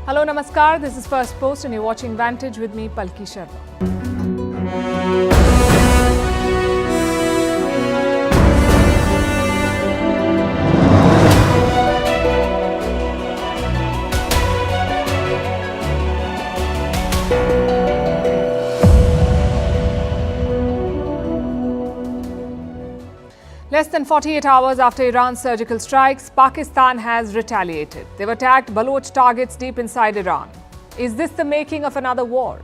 Hello, Namaskar. This is First Post and you're watching Vantage with me, Palki Sharma. Less than 48 hours after Iran's surgical strikes, Pakistan has retaliated. They've attacked Baloch targets deep inside Iran. Is this the making of another war?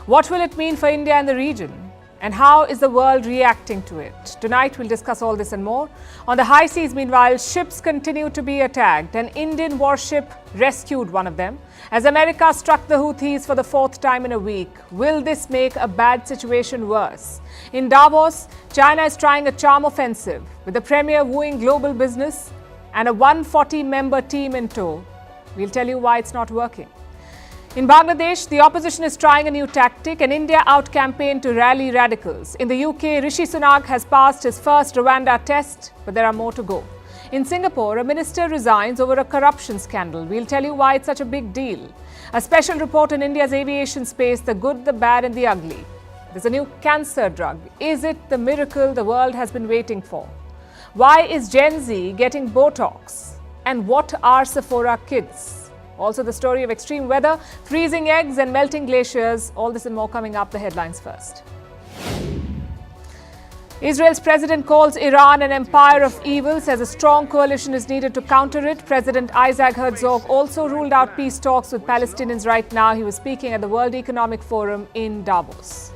What will it mean for India and the region? And how is the world reacting to it? Tonight, we'll discuss all this and more. On the high seas, meanwhile, ships continue to be attacked. An Indian warship rescued one of them. As America struck the Houthis for the fourth time in a week, will this make a bad situation worse? In Davos, China is trying a charm offensive, with the premier wooing global business and a 140-member team in tow. We'll tell you why it's not working. In Bangladesh, the opposition is trying a new tactic, an India out campaign to rally radicals. In the UK, Rishi Sunak has passed his first Rwanda test, but there are more to go. In Singapore, a minister resigns over a corruption scandal. We'll tell you why it's such a big deal. A special report on India's aviation space, the good, the bad and the ugly. There's a new cancer drug. Is it the miracle the world has been waiting for? Why is Gen Z getting Botox? And what are Sephora kids? Also the story of extreme weather, freezing eggs and melting glaciers. All this and more coming up. The headlines first. Israel's president calls Iran an empire of evil, says a strong coalition is needed to counter it. President Isaac Herzog also ruled out peace talks with Palestinians right now. He was speaking at the World Economic Forum in Davos.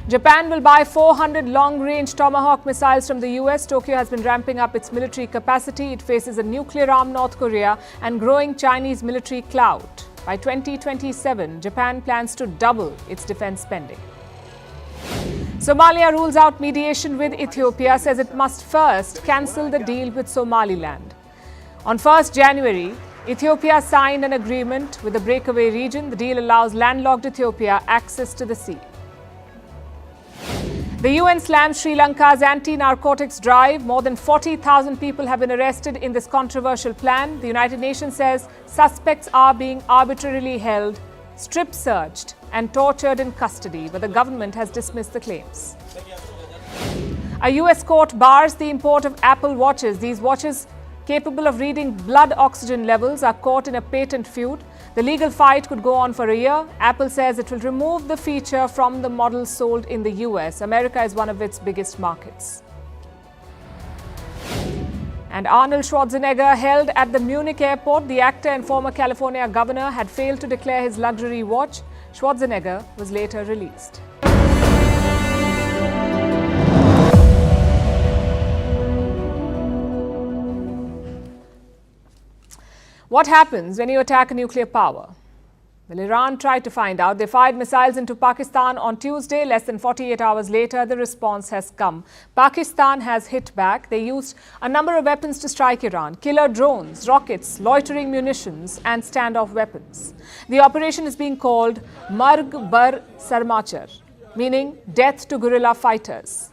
Japan will buy 400 long-range Tomahawk missiles from the US. Tokyo has been ramping up its military capacity. It faces a nuclear-armed North Korea and growing Chinese military clout. By 2027, Japan plans to double its defense spending. Somalia rules out mediation with Ethiopia, says it must first cancel the deal with Somaliland. On 1st January, Ethiopia signed an agreement with the breakaway region. The deal allows landlocked Ethiopia access to the sea. The UN slams Sri Lanka's anti-narcotics drive. More than 40,000 people have been arrested in this controversial plan. The United Nations says suspects are being arbitrarily held, strip-searched and tortured in custody, but the government has dismissed the claims. A US court bars the import of Apple watches. These watches, capable of reading blood oxygen levels, are caught in a patent feud. The legal fight could go on for a year. Apple says it will remove the feature from the models sold in the US. America is one of its biggest markets. And Arnold Schwarzenegger held at the Munich airport. The actor and former California governor had failed to declare his luxury watch. Schwarzenegger was later released. What happens when you attack a nuclear power? Well, Iran tried to find out. They fired missiles into Pakistan on Tuesday. Less than 48 hours later, the response has come. Pakistan has hit back. They used a number of weapons to strike Iran: killer drones, rockets, loitering munitions and standoff weapons. The operation is being called Marg Bar Sarmachar, meaning death to guerrilla fighters.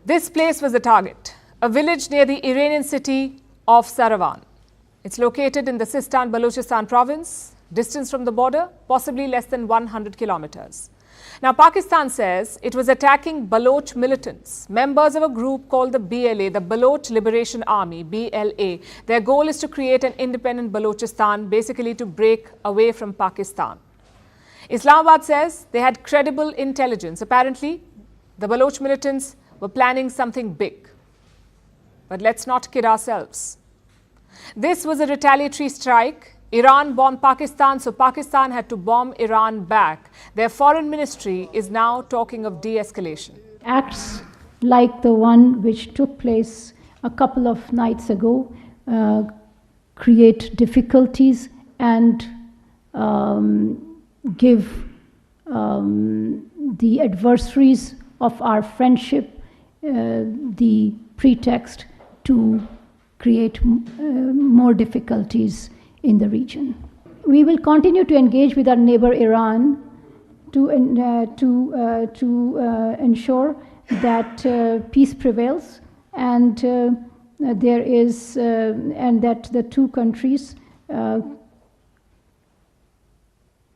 This place was the target, a village near the Iranian city of Saravan. It's located in the Sistan Balochistan province, distance from the border, possibly less than 100 kilometers. Now, Pakistan says it was attacking Baloch militants, members of a group called the BLA, the Baloch Liberation Army, BLA. Their goal is to create an independent Balochistan, basically to break away from Pakistan. Islamabad says they had credible intelligence. Apparently, the Baloch militants were planning something big. But let's not kid ourselves. This was a retaliatory strike. Iran bombed Pakistan, so Pakistan had to bomb Iran back. Their foreign ministry is now talking of de-escalation. Acts like the one which took place a couple of nights ago create difficulties and give the adversaries of our friendship the pretext to create more difficulties in the region. We will continue to engage with our neighbor Iran to ensure that peace prevails and and that the two countries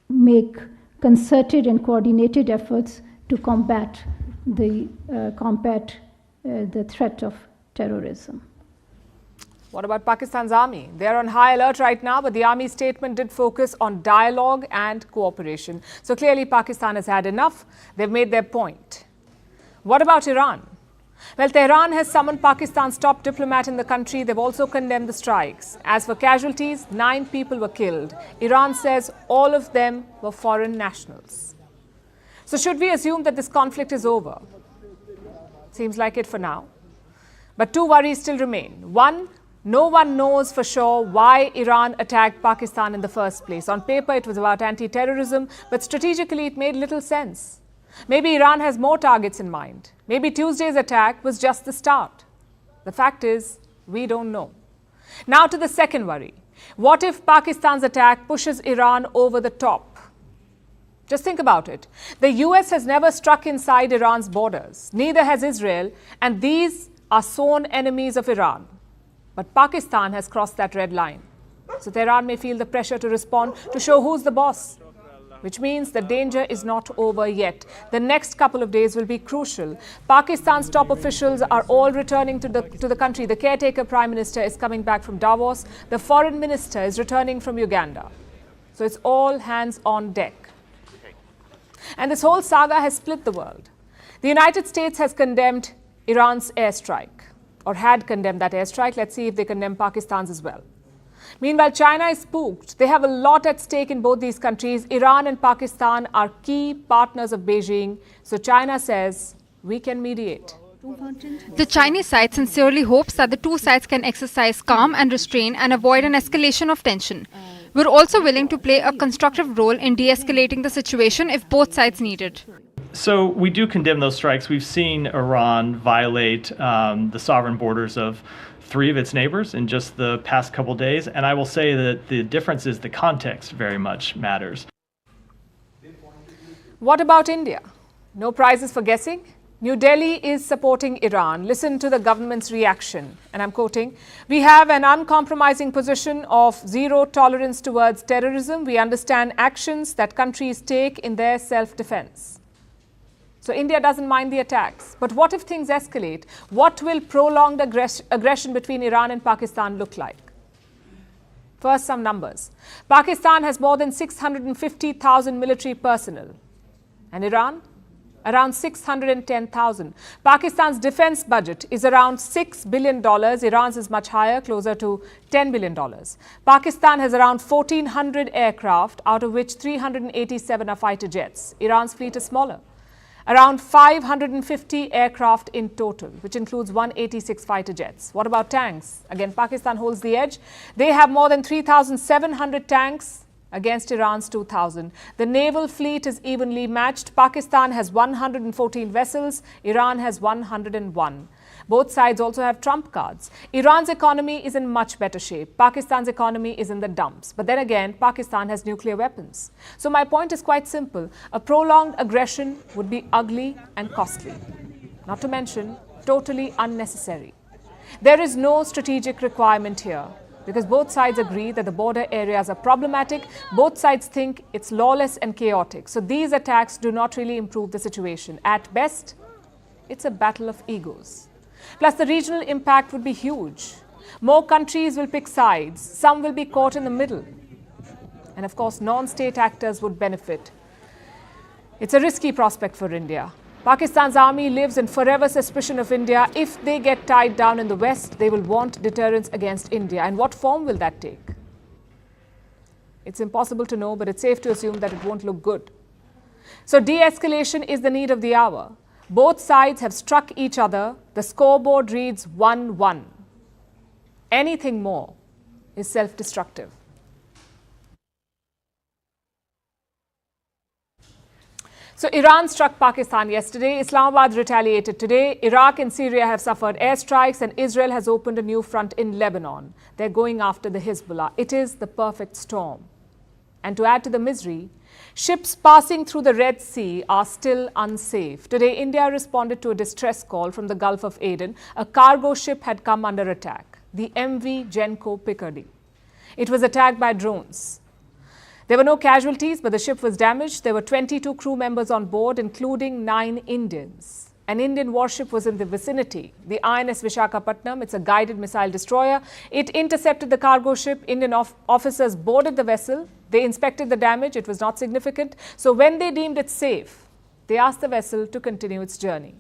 make concerted and coordinated efforts to combat the threat of terrorism. What about Pakistan's army? They're on high alert right now, but the army statement did focus on dialogue and cooperation. So clearly Pakistan has had enough. They've made their point. What about Iran? Well, Tehran has summoned Pakistan's top diplomat in the country. They've also condemned the strikes. As for casualties, 9 people were killed. Iran says all of them were foreign nationals. So should we assume that this conflict is over? Seems like it for now. But 2 worries still remain. One, no one knows for sure why Iran attacked Pakistan in the first place. On paper, it was about anti-terrorism, but strategically, it made little sense. Maybe Iran has more targets in mind. Maybe Tuesday's attack was just the start. The fact is, we don't know. Now to the second worry. What if Pakistan's attack pushes Iran over the top? Just think about it. The US has never struck inside Iran's borders. Neither has Israel, and these are sworn enemies of Iran. But Pakistan has crossed that red line. So Tehran may feel the pressure to respond to show who's the boss, which means the danger is not over yet. The next couple of days will be crucial. Pakistan's top officials are all returning to the country. The caretaker prime minister is coming back from Davos. The foreign minister is returning from Uganda. So it's all hands on deck. And this whole saga has split the world. The United States has condemned Iran's airstrike, or had condemned that airstrike. Let's see if they condemn Pakistan's as well. Meanwhile, China is spooked. They have a lot at stake in both these countries. Iran and Pakistan are key partners of Beijing. So China says, we can mediate. The Chinese side sincerely hopes that the two sides can exercise calm and restraint and avoid an escalation of tension. We're also willing to play a constructive role in de-escalating the situation if both sides need it. So we do condemn those strikes. We've seen Iran violate the sovereign borders of 3 of its neighbors in just the past couple days. And I will say that the difference is the context very much matters. What about India? No prizes for guessing? New Delhi is supporting Iran. Listen to the government's reaction. And I'm quoting, "We have an uncompromising position of zero tolerance towards terrorism. We understand actions that countries take in their self-defense." So India doesn't mind the attacks. But what if things escalate? What will prolonged aggression between Iran and Pakistan look like? First, some numbers. Pakistan has more than 650,000 military personnel. And Iran? Around 610,000. Pakistan's defense budget is around $6 billion. Iran's is much higher, closer to $10 billion. Pakistan has around 1,400 aircraft, out of which 387 are fighter jets. Iran's fleet is smaller. Around 550 aircraft in total, which includes 186 fighter jets. What about tanks? Again, Pakistan holds the edge. They have more than 3,700 tanks against Iran's 2,000. The naval fleet is evenly matched. Pakistan has 114 vessels. Iran has 101. Both sides also have trump cards. Iran's economy is in much better shape. Pakistan's economy is in the dumps. But then again, Pakistan has nuclear weapons. So my point is quite simple. A prolonged aggression would be ugly and costly. Not to mention, totally unnecessary. There is no strategic requirement here, because both sides agree that the border areas are problematic. Both sides think it's lawless and chaotic. So these attacks do not really improve the situation. At best, it's a battle of egos. Plus, the regional impact would be huge. More countries will pick sides. Some will be caught in the middle. And of course, non-state actors would benefit. It's a risky prospect for India. Pakistan's army lives in forever suspicion of India. If they get tied down in the West, they will want deterrence against India. And what form will that take? It's impossible to know, but it's safe to assume that it won't look good. So de-escalation is the need of the hour. Both sides have struck each other. The scoreboard reads 1-1. Anything more is self-destructive. So Iran struck Pakistan yesterday. Islamabad retaliated today. Iraq and Syria have suffered airstrikes, and Israel has opened a new front in Lebanon. They're going after the Hezbollah. It is the perfect storm. And to add to the misery, ships passing through the Red Sea are still unsafe. Today, India responded to a distress call from the Gulf of Aden. A cargo ship had come under attack, the MV Genco Picardy. It was attacked by drones. There were no casualties, but the ship was damaged. There were 22 crew members on board, including 9 Indians. An Indian warship was in the vicinity, the INS Vishakhapatnam. It's a guided missile destroyer. It intercepted the cargo ship. Indian officers boarded the vessel. They inspected the damage. It was not significant. So when they deemed it safe, they asked the vessel to continue its journey.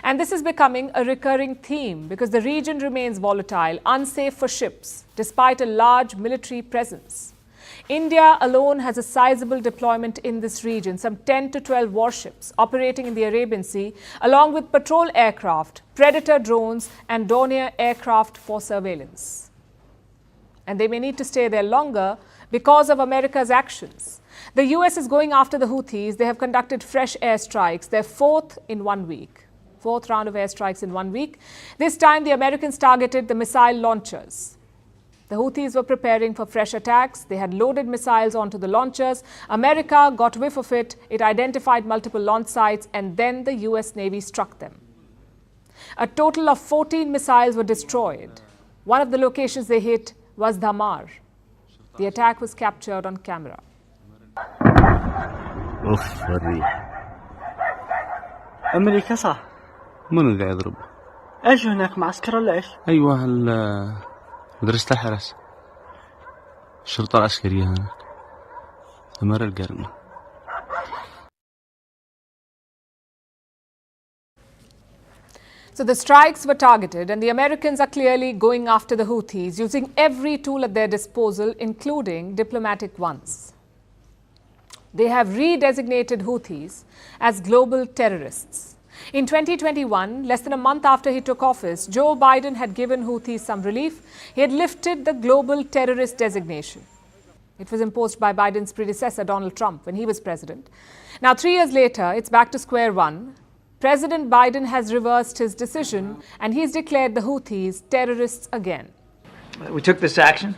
And this is becoming a recurring theme because the region remains volatile, unsafe for ships, despite a large military presence. India alone has a sizable deployment in this region, some 10 to 12 warships operating in the Arabian Sea, along with patrol aircraft, predator drones, and Dornier aircraft for surveillance. And they may need to stay there longer because of America's actions. The US is going after the Houthis. They have conducted fresh airstrikes, their fourth round of airstrikes in 1 week. This time, the Americans targeted the missile launchers. The Houthis were preparing for fresh attacks. They had loaded missiles onto the launchers. America got whiff of it. It identified multiple launch sites, and then the US Navy struck them. A total of 14 missiles were destroyed. One of the locations they hit was Dhamar. The attack was captured on camera. أمريكا صح؟ من اللي يضرب؟ ايش هناك معسكر ولا ايش؟ أيوة مدرسة الحرس الشرطة العسكرية هناك ثمر القرن. So the strikes were targeted, and the Americans are clearly going after the Houthis, using every tool at their disposal, including diplomatic ones. They have redesignated Houthis as global terrorists. In 2021, less than a month after he took office, Joe Biden had given Houthis some relief. He had lifted the global terrorist designation. It was imposed by Biden's predecessor, Donald Trump, when he was president. Now, 3 years later, it's back to square one. President Biden has reversed his decision, and he's declared the Houthis terrorists again. We took this action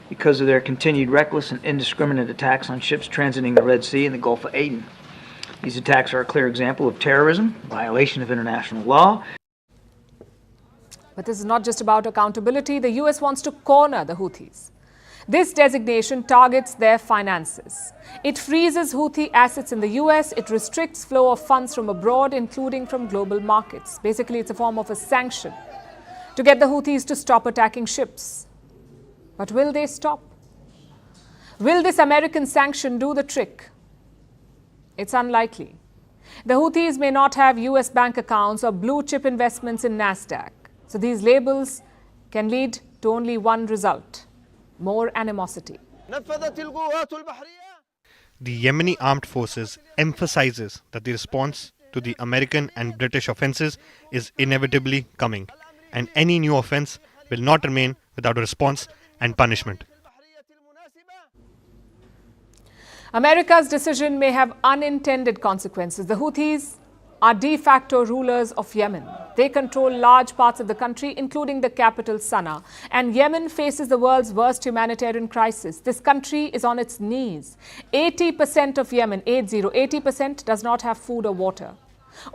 because of their continued reckless and indiscriminate attacks on ships transiting the Red Sea and the Gulf of Aden. These attacks are a clear example of terrorism, violation of international law. But this is not just about accountability. The US wants to corner the Houthis. This designation targets their finances. It freezes Houthi assets in the US. It restricts flow of funds from abroad, including from global markets. Basically, it's a form of a sanction to get the Houthis to stop attacking ships. But will they stop? Will this American sanction do the trick? It's unlikely. The Houthis may not have US bank accounts or blue chip investments in NASDAQ. So these labels can lead to only one result: more animosity. The Yemeni armed forces emphasizes that the response to the American and British offenses is inevitably coming, and any new offense will not remain without a response and punishment. America's decision may have unintended consequences. The Houthis are de facto rulers of Yemen. They control large parts of the country, including the capital, Sana'a. And Yemen faces the world's worst humanitarian crisis. This country is on its knees. 80% of Yemen, 80% does not have food or water.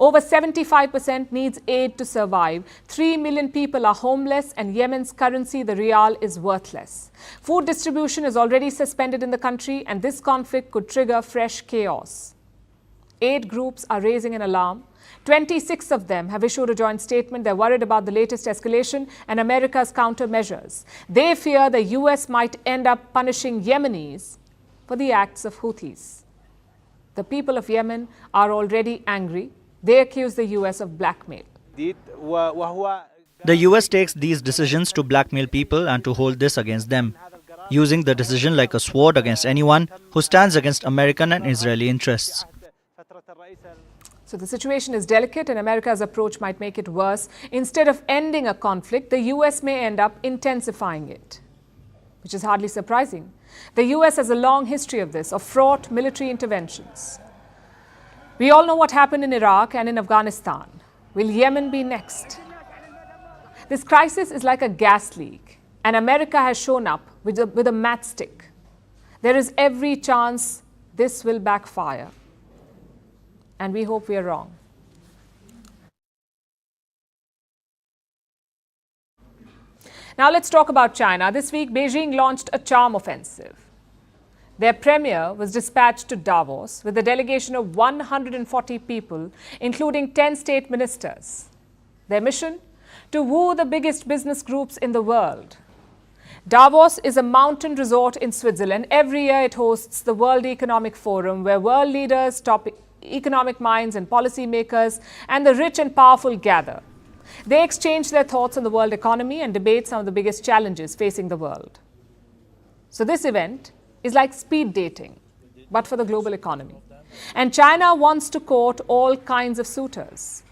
Over 75% needs aid to survive. 3 million people are homeless, and Yemen's currency, the rial, is worthless. Food distribution is already suspended in the country, and this conflict could trigger fresh chaos. Aid groups are raising an alarm. 26 of them have issued a joint statement. They're worried about the latest escalation and America's countermeasures. They fear the US might end up punishing Yemenis for the acts of Houthis. The people of Yemen are already angry. They accuse the US of blackmail. The US takes these decisions to blackmail people and to hold this against them, using the decision like a sword against anyone who stands against American and Israeli interests. So the situation is delicate, and America's approach might make it worse. Instead of ending a conflict, the US may end up intensifying it, which is hardly surprising. The US has a long history of this, of fraught military interventions. We all know what happened in Iraq and in Afghanistan. Will Yemen be next? This crisis is like a gas leak, and America has shown up with a matchstick. There is every chance this will backfire, and we hope we are wrong. Now let's talk about China. This week, Beijing launched a charm offensive. Their premier was dispatched to Davos with a delegation of 140 people, including 10 state ministers. Their mission? To woo the biggest business groups in the world. Davos is a mountain resort in Switzerland. Every year it hosts the World Economic Forum, where world leaders, top economic minds and policymakers, and the rich and powerful gather. They exchange their thoughts on the world economy and debate some of the biggest challenges facing the world. So this event is like speed dating, but for the global economy. And China wants to court all kinds of suitors.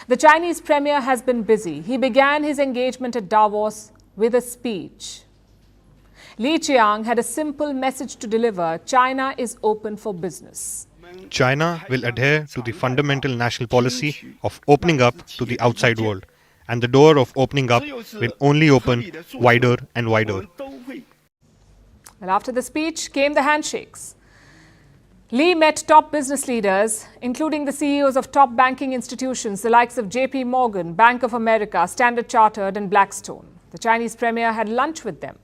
The Chinese premier has been busy. He began his engagement at Davos with a speech. Li Qiang had a simple message to deliver: China is open for business. China will adhere to the fundamental national policy of opening up to the outside world, and the door of opening up will only open wider and wider. Well, after the speech came the handshakes. Li met top business leaders, including the CEOs of top banking institutions, the likes of JP Morgan, Bank of America, Standard Chartered and Blackstone. The Chinese premier had lunch with them.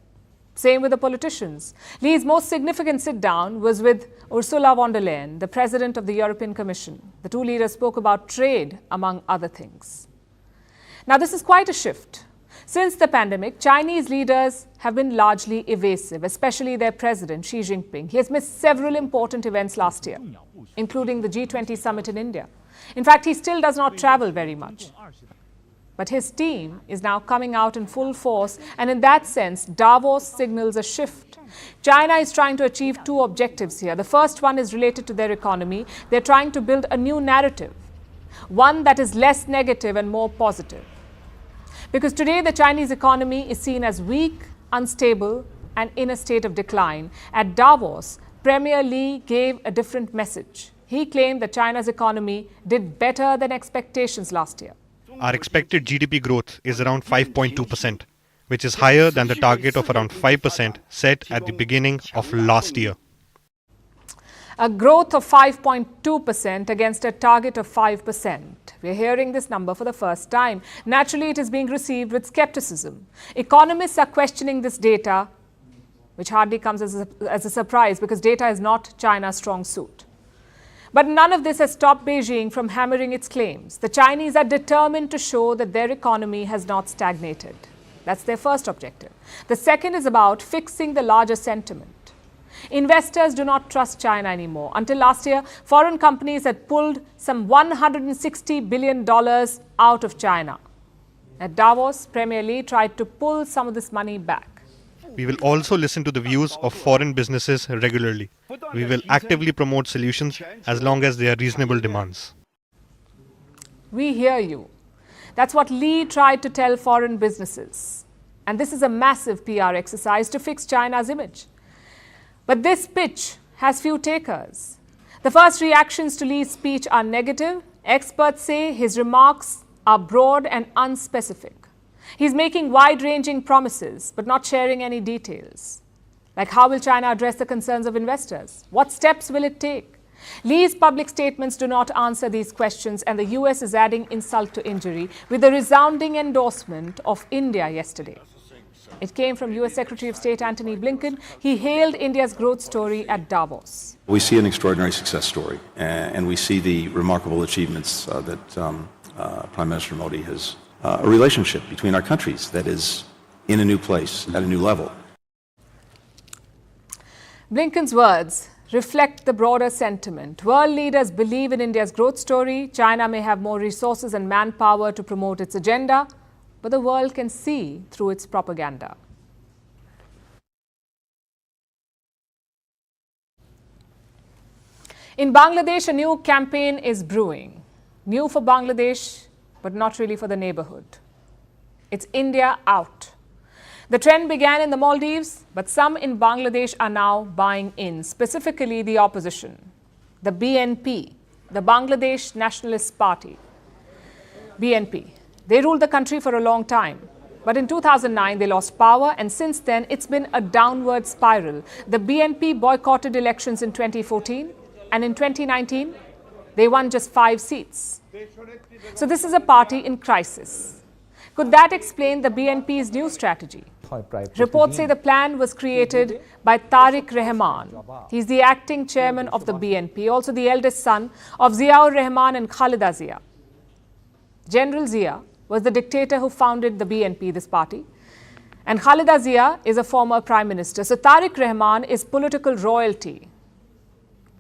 Same with the politicians. Li's most significant sit-down was with Ursula von der Leyen, the president of the European Commission. The two leaders spoke about trade, among other things. Now, this is quite a shift. Since the pandemic, Chinese leaders have been largely evasive, especially their president, Xi Jinping. He has missed several important events last year, including the G20 summit in India. In fact, he still does not travel very much. But his team is now coming out in full force, and in that sense, Davos signals a shift. China is trying to achieve two objectives here. The first one is related to their economy. They're trying to build a new narrative, one that is less negative and more positive. Because today the Chinese economy is seen as weak, unstable, and in a state of decline. At Davos, Premier Li gave a different message. He claimed that China's economy did better than expectations last year. Our expected GDP growth is around 5.2%, which is higher than the target of around 5% set at the beginning of last year. A growth of 5.2% against a target of 5%. We're hearing this number for the first time. Naturally, it is being received with skepticism. Economists are questioning this data, which hardly comes as a surprise because data is not China's strong suit. But none of this has stopped Beijing from hammering its claims. The Chinese are determined to show that their economy has not stagnated. That's their first objective. The second is about fixing the larger sentiment. Investors do not trust China anymore. Until last year, foreign companies had pulled some $160 billion out of China. At Davos, Premier Li tried to pull some of this money back. We will also listen to the views of foreign businesses regularly. We will actively promote solutions as long as they are reasonable demands. We hear you. That's what Li tried to tell foreign businesses. And this is a massive PR exercise to fix China's image. But this pitch has few takers. The first reactions to Li's speech are negative. Experts say his remarks are broad and unspecific. He's making wide-ranging promises, but not sharing any details. Like, how will China address the concerns of investors? What steps will it take? Li's public statements do not answer these questions, and the US is adding insult to injury with a resounding endorsement of India yesterday. It came from US Secretary of State Antony Blinken. He hailed India's growth story at Davos. We see an extraordinary success story, and we see the remarkable achievements that Prime Minister Modi has, a relationship between our countries that is in a new place, at a new level. Blinken's words reflect the broader sentiment. World leaders believe in India's growth story. China may have more resources and manpower to promote its agenda, but the world can see through its propaganda. In Bangladesh, a new campaign is brewing. New for Bangladesh, but not really for the neighborhood. It's India out. The trend began in the Maldives, but some in Bangladesh are now buying in, specifically the opposition, the BNP, the Bangladesh Nationalist Party. BNP. They ruled the country for a long time. But in 2009, they lost power, and since then, it's been a downward spiral. The BNP boycotted elections in 2014, and in 2019, they won just 5 seats. So this is a party in crisis. Could that explain the BNP's new strategy? Reports say the plan was created by Tariq Rahman. He's the acting chairman of the BNP, also the eldest son of Ziaur Rahman and Khalida Zia. General Zia was the dictator who founded the BNP, this party. And Khalida Zia is a former prime minister. So Tariq Rahman is political royalty.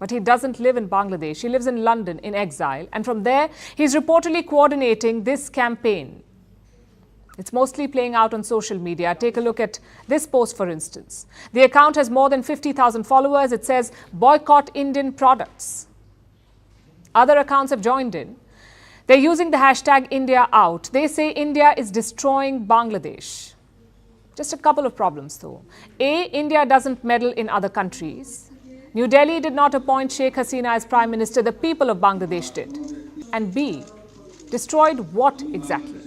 But he doesn't live in Bangladesh. He lives in London in exile. And from there, he's reportedly coordinating this campaign. It's mostly playing out on social media. Take a look at this post, for instance. The account has more than 50,000 followers. It says, boycott Indian products. Other accounts have joined in. They're using the hashtag India out. They say India is destroying Bangladesh. Just a couple of problems, though. A, India doesn't meddle in other countries. New Delhi did not appoint Sheikh Hasina as Prime Minister. The people of Bangladesh did. And B, destroyed what exactly?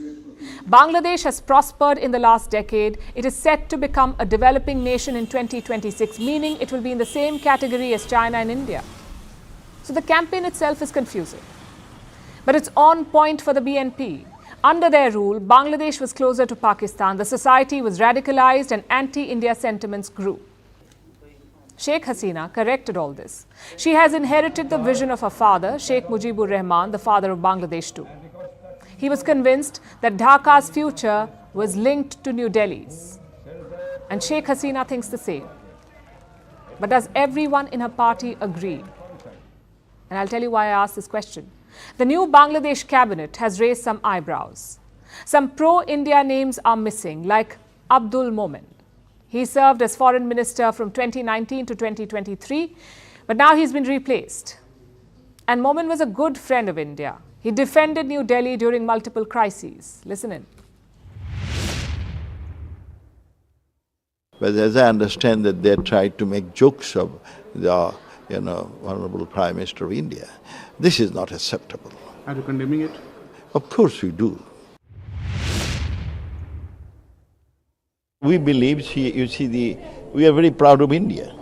Bangladesh has prospered in the last decade. It is set to become a developing nation in 2026, meaning it will be in the same category as China and India. So the campaign itself is confusing. But it's on point for the BNP. Under their rule, Bangladesh was closer to Pakistan. The society was radicalized and anti-India sentiments grew. Sheikh Hasina corrected all this. She has inherited the vision of her father, Sheikh Mujibur Rahman, the father of Bangladesh too. He was convinced that Dhaka's future was linked to New Delhi's. And Sheikh Hasina thinks the same. But does everyone in her party agree? And I'll tell you why I asked this question. The new Bangladesh cabinet has raised some eyebrows. Some pro-India names are missing, like Abdul Momen. He served as foreign minister from 2019 to 2023, but now he's been replaced. And Momen was a good friend of India. He defended New Delhi during multiple crises. Listen in. But as I understand that they tried to make jokes of the Honorable Prime Minister of India. This is not acceptable. Are you condemning it? Of course we do. We believe, we are very proud of India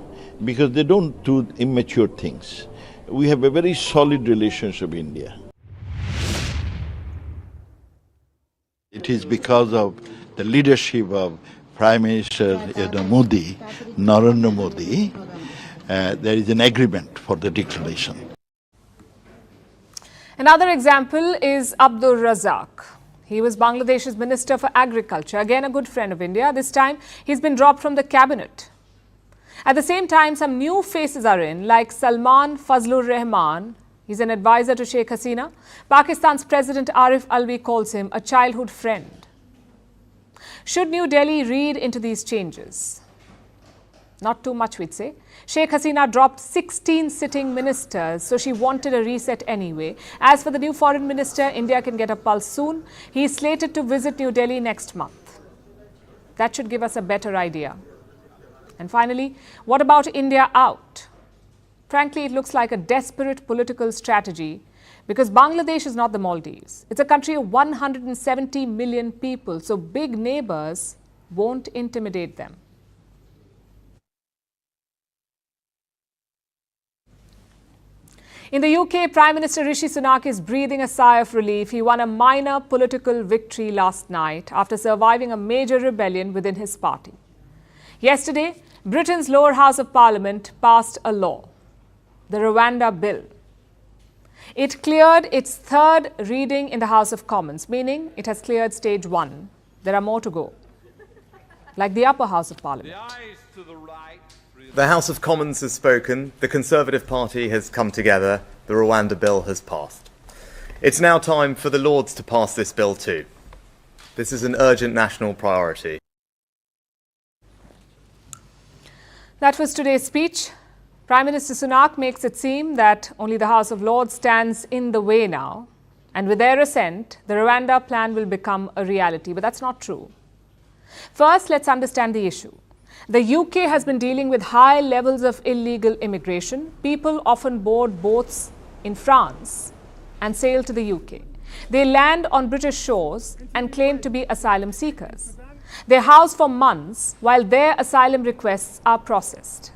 because they don't do immature things. We have a very solid relationship with India. It is because of the leadership of Prime Minister Modi, Narendra Modi, there is an agreement for the declaration. Another example is Abdur Razak. He was Bangladesh's Minister for Agriculture, again a good friend of India. This time, he's been dropped from the cabinet. At the same time, some new faces are in, like Salman Fazlur Rahman. He's an advisor to Sheikh Hasina. Pakistan's President Arif Alvi calls him a childhood friend. Should New Delhi read into these changes? Not too much, we'd say. Sheikh Hasina dropped 16 sitting ministers, so she wanted a reset anyway. As for the new foreign minister, India can get a pulse soon. He is slated to visit New Delhi next month. That should give us a better idea. And finally, what about India out? Frankly, it looks like a desperate political strategy because Bangladesh is not the Maldives. It's a country of 170 million people, so big neighbors won't intimidate them. In the UK, Prime Minister Rishi Sunak is breathing a sigh of relief. He won a minor political victory last night after surviving a major rebellion within his party. Yesterday, Britain's lower house of parliament passed a law, the Rwanda Bill. It cleared its third reading in the House of Commons, meaning it has cleared stage 1. There are more to go, like the upper house of parliament. The House of Commons has spoken, the Conservative Party has come together, the Rwanda Bill has passed. It's now time for the Lords to pass this bill too. This is an urgent national priority. That was today's speech. Prime Minister Sunak makes it seem that only the House of Lords stands in the way now, and with their assent, the Rwanda plan will become a reality. But that's not true. First, let's understand the issue. The UK has been dealing with high levels of illegal immigration. People often board boats in France and sail to the UK. They land on British shores and claim to be asylum seekers. They house for months while their asylum requests are processed.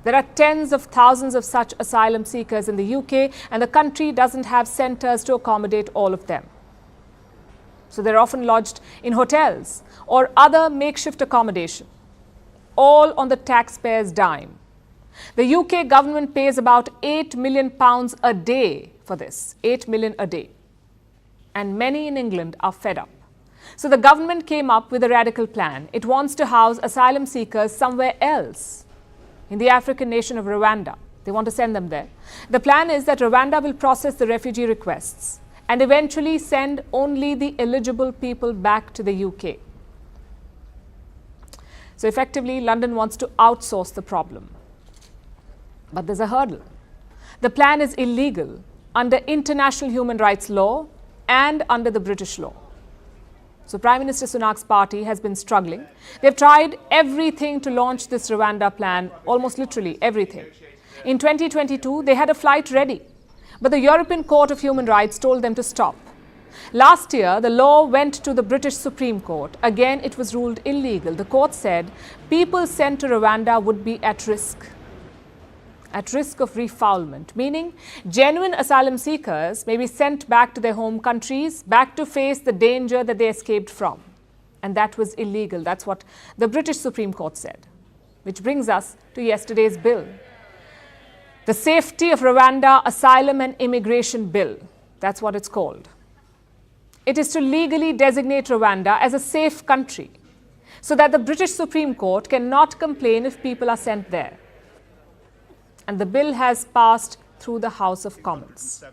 There are tens of thousands of such asylum seekers in the UK, and the country doesn't have centres to accommodate all of them. So they're often lodged in hotels or other makeshift accommodation, all on the taxpayer's dime. The UK government pays about £8 million a day for this, 8 million a day. And many in England are fed up. So the government came up with a radical plan. It wants to house asylum seekers somewhere else, in the African nation of Rwanda. They want to send them there. The plan is that Rwanda will process the refugee requests and eventually send only the eligible people back to the UK. So effectively, London wants to outsource the problem. But there's a hurdle. The plan is illegal under international human rights law and under the British law. So Prime Minister Sunak's party has been struggling. They've tried everything to launch this Rwanda plan, almost literally everything. In 2022, they had a flight ready, but the European Court of Human Rights told them to stop. Last year, the law went to the British Supreme Court. Again, it was ruled illegal. The court said people sent to Rwanda would be at risk of refoulement, meaning genuine asylum seekers may be sent back to their home countries, back to face the danger that they escaped from. And that was illegal. That's what the British Supreme Court said. Which brings us to yesterday's bill. The Safety of Rwanda Asylum and Immigration Bill. That's what it's called. It is to legally designate Rwanda as a safe country so that the British Supreme Court cannot complain if people are sent there. And the bill has passed through the House of Commons.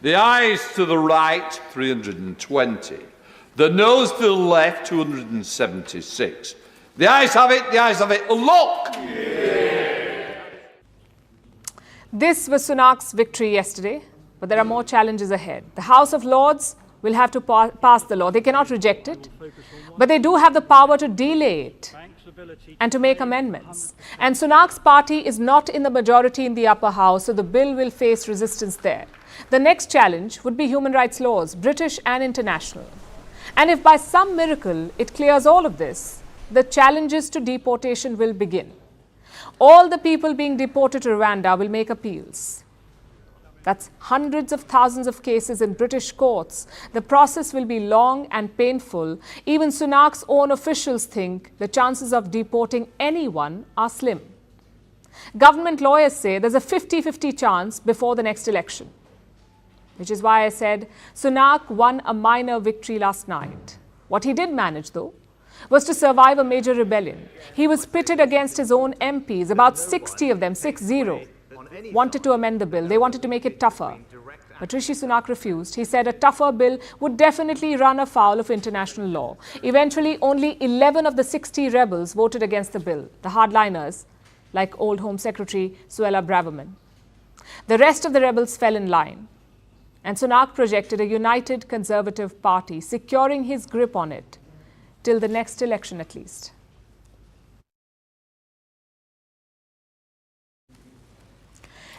The ayes to the right, 320. The noes to the left, 276. The ayes have it, the ayes have it. Look! This was Sunak's victory yesterday, but there are more challenges ahead. The House of Lords will have to pass the law. They cannot reject it, but they do have the power to delay it and to make amendments. And Sunak's party is not in the majority in the upper house, so the bill will face resistance there. The next challenge would be human rights laws, British and international. And if by some miracle it clears all of this, the challenges to deportation will begin. All the people being deported to Rwanda will make appeals. That's hundreds of thousands of cases in British courts. The process will be long and painful. Even Sunak's own officials think the chances of deporting anyone are slim. Government lawyers say there's a 50-50 chance before the next election. Which is why I said Sunak won a minor victory last night. What he did manage, though, was to survive a major rebellion. He was pitted against his own MPs, about 60 of them, 6-0. Wanted to amend the bill. They wanted to make it tougher. But Rishi Sunak refused. He said a tougher bill would definitely run afoul of international law. Eventually, only 11 of the 60 rebels voted against the bill, the hardliners, like old Home Secretary Suella Braverman. The rest of the rebels fell in line. And Sunak projected a united Conservative party, securing his grip on it till the next election at least.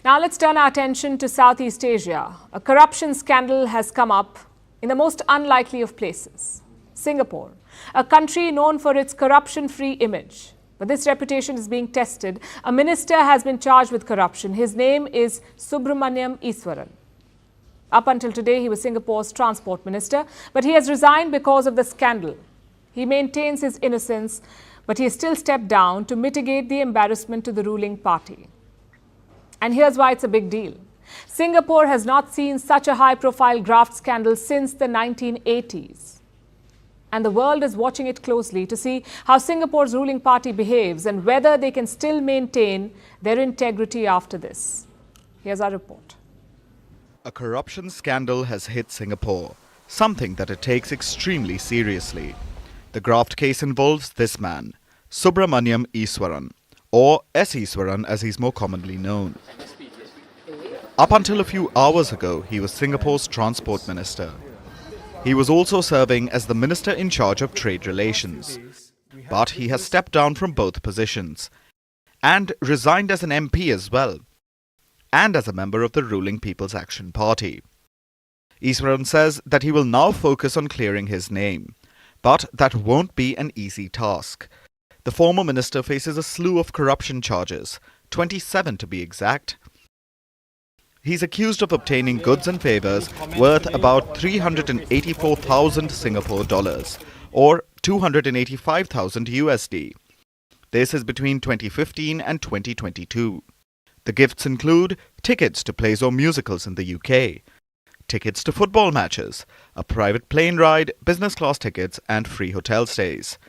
Now let's turn our attention to Southeast Asia. A corruption scandal has come up in the most unlikely of places, Singapore, a country known for its corruption-free image. But this reputation is being tested. A minister has been charged with corruption. His name is Subramaniam Iswaran. Up until today, he was Singapore's transport minister, but he has resigned because of the scandal. He maintains his innocence, but he has still stepped down to mitigate the embarrassment to the ruling party. And here's why it's a big deal. Singapore has not seen such a high-profile graft scandal since the 1980s. And the world is watching it closely to see how Singapore's ruling party behaves and whether they can still maintain their integrity after this. Here's our report. A corruption scandal has hit Singapore, something that it takes extremely seriously. The graft case involves this man, Subramaniam Iswaran, or S. Iswaran as he's more commonly known. Up until a few hours ago, he was Singapore's transport minister. He was also serving as the minister in charge of trade relations. But he has stepped down from both positions and resigned as an MP as well, and as a member of the ruling People's Action Party. Iswaran says that he will now focus on clearing his name, but that won't be an easy task. The former minister faces a slew of corruption charges, 27 to be exact. He's accused of obtaining goods and favors worth about 384,000 Singapore dollars or 285,000 USD. This is between 2015 and 2022. The gifts include tickets to plays or musicals in the UK, tickets to football matches, a private plane ride, business class tickets and free hotel stays,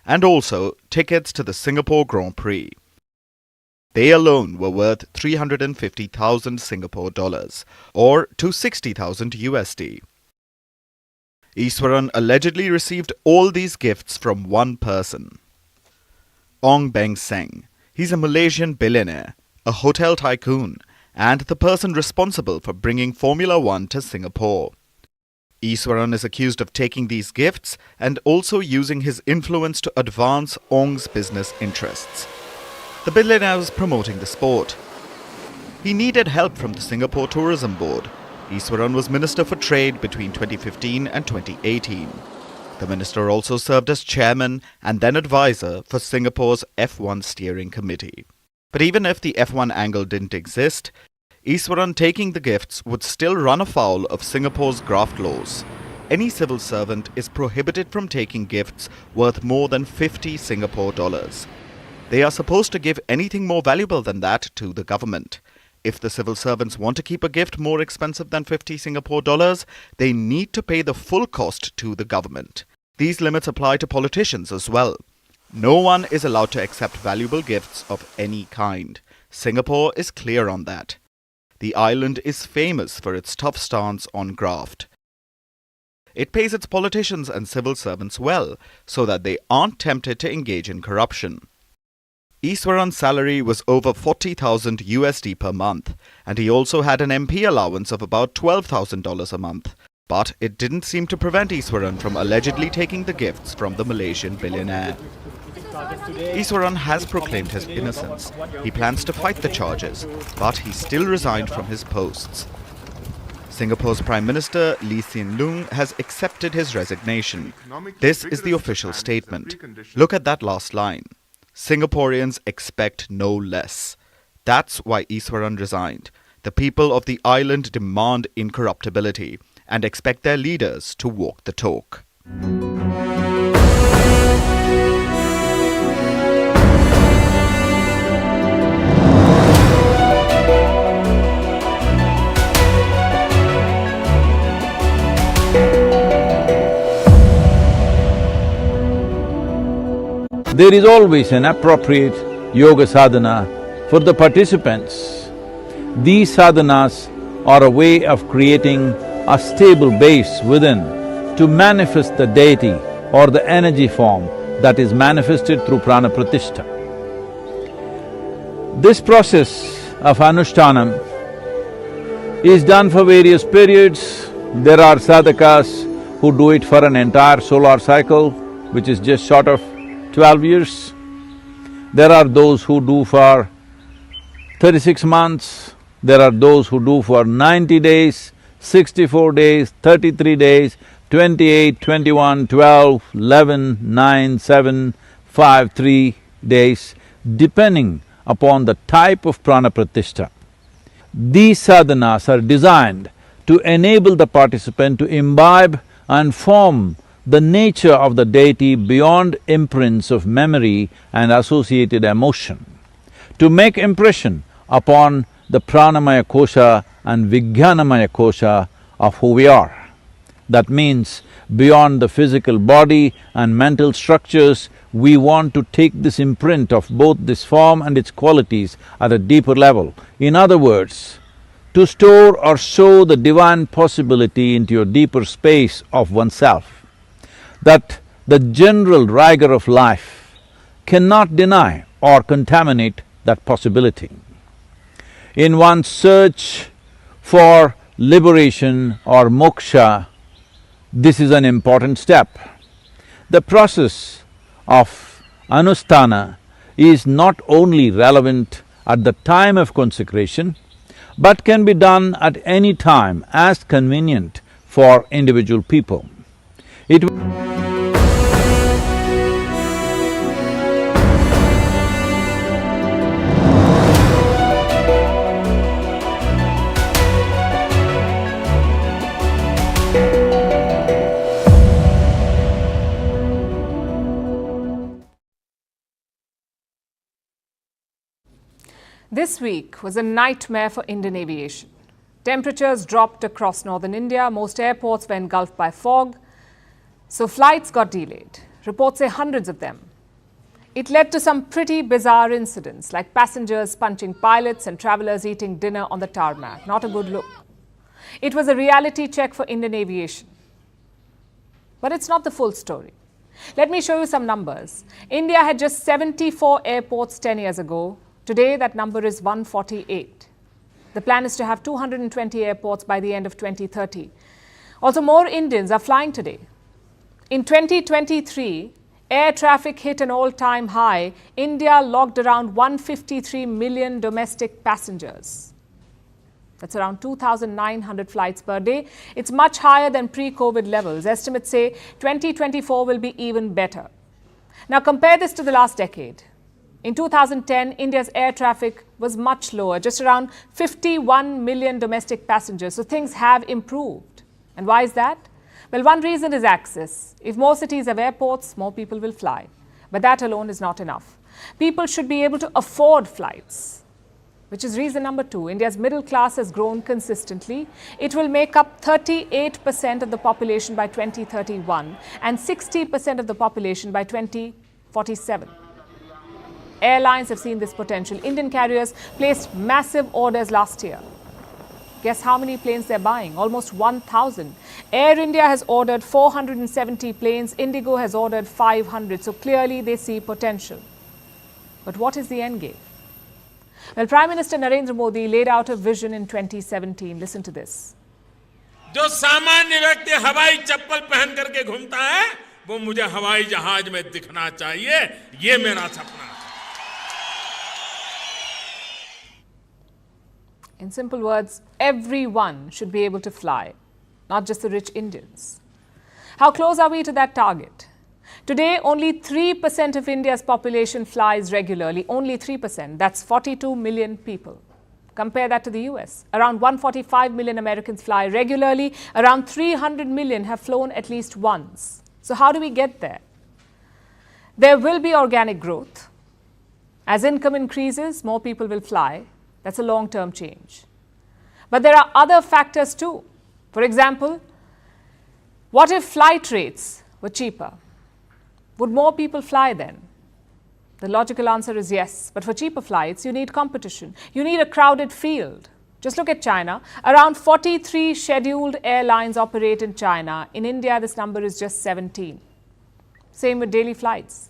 and also tickets to the Singapore Grand Prix. They alone were worth 350,000 Singapore dollars or 260,000 USD. Iswaran allegedly received all these gifts from one person, Ong Beng Seng. He's a Malaysian billionaire, a hotel tycoon, and the person responsible for bringing Formula One to Singapore. Iswaran is accused of taking these gifts and also using his influence to advance Ong's business interests. The billionaire was promoting the sport. He needed help from the Singapore Tourism Board. Iswaran was Minister for Trade between 2015 and 2018. The minister also served as chairman and then advisor for Singapore's F1 steering committee. But even if the F1 angle didn't exist, Iswaran taking the gifts would still run afoul of Singapore's graft laws. Any civil servant is prohibited from taking gifts worth more than 50 Singapore dollars. They are supposed to give anything more valuable than that to the government. If the civil servants want to keep a gift more expensive than 50 Singapore dollars, they need to pay the full cost to the government. These limits apply to politicians as well. No one is allowed to accept valuable gifts of any kind. Singapore is clear on that. The island is famous for its tough stance on graft. It pays its politicians and civil servants well so that they aren't tempted to engage in corruption. Iswaran's salary was over 40,000 USD per month, and he also had an MP allowance of about $12,000 a month. But it didn't seem to prevent Iswaran from allegedly taking the gifts from the Malaysian billionaire. Iswaran has proclaimed his innocence. He plans to fight the charges, but he still resigned from his posts. Singapore's Prime Minister Lee Hsien Loong has accepted his resignation. This is the official statement. Look at that last line. Singaporeans expect no less. That's why Iswaran resigned. The people of the island demand incorruptibility and expect their leaders to walk the talk. There is always an appropriate yoga sadhana for the participants. These sadhanas are a way of creating a stable base within to manifest the deity or the energy form that is manifested through prana pratishtha. This process of anushtanam is done for various periods. There are sadhakas who do it for an entire solar cycle, which is just short of 12 years. There are those who do for 36 months, there are those who do for 90 days, 64 days, 33 days, 28, 21, 12, 11, 9, 7, 5, 3 days, depending upon the type of prana pratishtha. These sadhanas are designed to enable the participant to imbibe and form the nature of the deity beyond imprints of memory and associated emotion, to make impression upon the pranamaya kosha and vijnanamaya kosha of who we are. That means beyond the physical body and mental structures, we want to take this imprint of both this form and its qualities at a deeper level. In other words, to store or sow the divine possibility into your deeper space of oneself, that the general rigor of life cannot deny or contaminate that possibility. In one's search for liberation or moksha, this is an important step. The process of anusthana is not only relevant at the time of consecration, but can be done at any time as convenient for individual people. It This week was a nightmare for Indian aviation. Temperatures dropped across northern India. Most airports were engulfed by fog. So flights got delayed. Reports say hundreds of them. It led to some pretty bizarre incidents, like passengers punching pilots and travelers eating dinner on the tarmac. Not a good look. It was a reality check for Indian aviation. But it's not the full story. Let me show you some numbers. India had just 74 airports 10 years ago. Today, that number is 148. The plan is to have 220 airports by the end of 2030. Also, more Indians are flying today. In 2023, air traffic hit an all-time high. India logged around 153 million domestic passengers. That's around 2,900 flights per day. It's much higher than pre-COVID levels. Estimates say 2024 will be even better. Now compare this to the last decade. In 2010, India's air traffic was much lower, just around 51 million domestic passengers. So things have improved. And why is that? Well, one reason is access. If more cities have airports, more people will fly. But that alone is not enough. People should be able to afford flights, which is reason number two. India's middle class has grown consistently. It will make up 38% of the population by 2031 and 60% of the population by 2047. Airlines have seen this potential. Indian carriers placed massive orders last year. Guess how many planes they're buying? Almost 1,000. Air India has ordered 470 planes. Indigo has ordered 500. So clearly they see potential. But what is the end game? Well, Prime Minister Narendra Modi laid out a vision in 2017. Listen to this. जो सामान्य व्यक्ति हवाई चप्पल पहन करके घूमता है, वो मुझे हवाई जहाज में दिखना चाहिए. ये मेरा सपना है. In simple words, everyone should be able to fly, not just the rich Indians. How close are we to that target? Today, only 3% of India's population flies regularly. Only 3%. That's 42 million people. Compare that to the US. Around 145 million Americans fly regularly. Around 300 million have flown at least once. So how do we get there? There will be organic growth. As income increases, more people will fly. That's a long-term change. But there are other factors too. For example, what if flight rates were cheaper? Would more people fly then? The logical answer is yes. But for cheaper flights, you need competition. You need a crowded field. Just look at China. Around 43 scheduled airlines operate in China. In India, this number is just 17. Same with daily flights.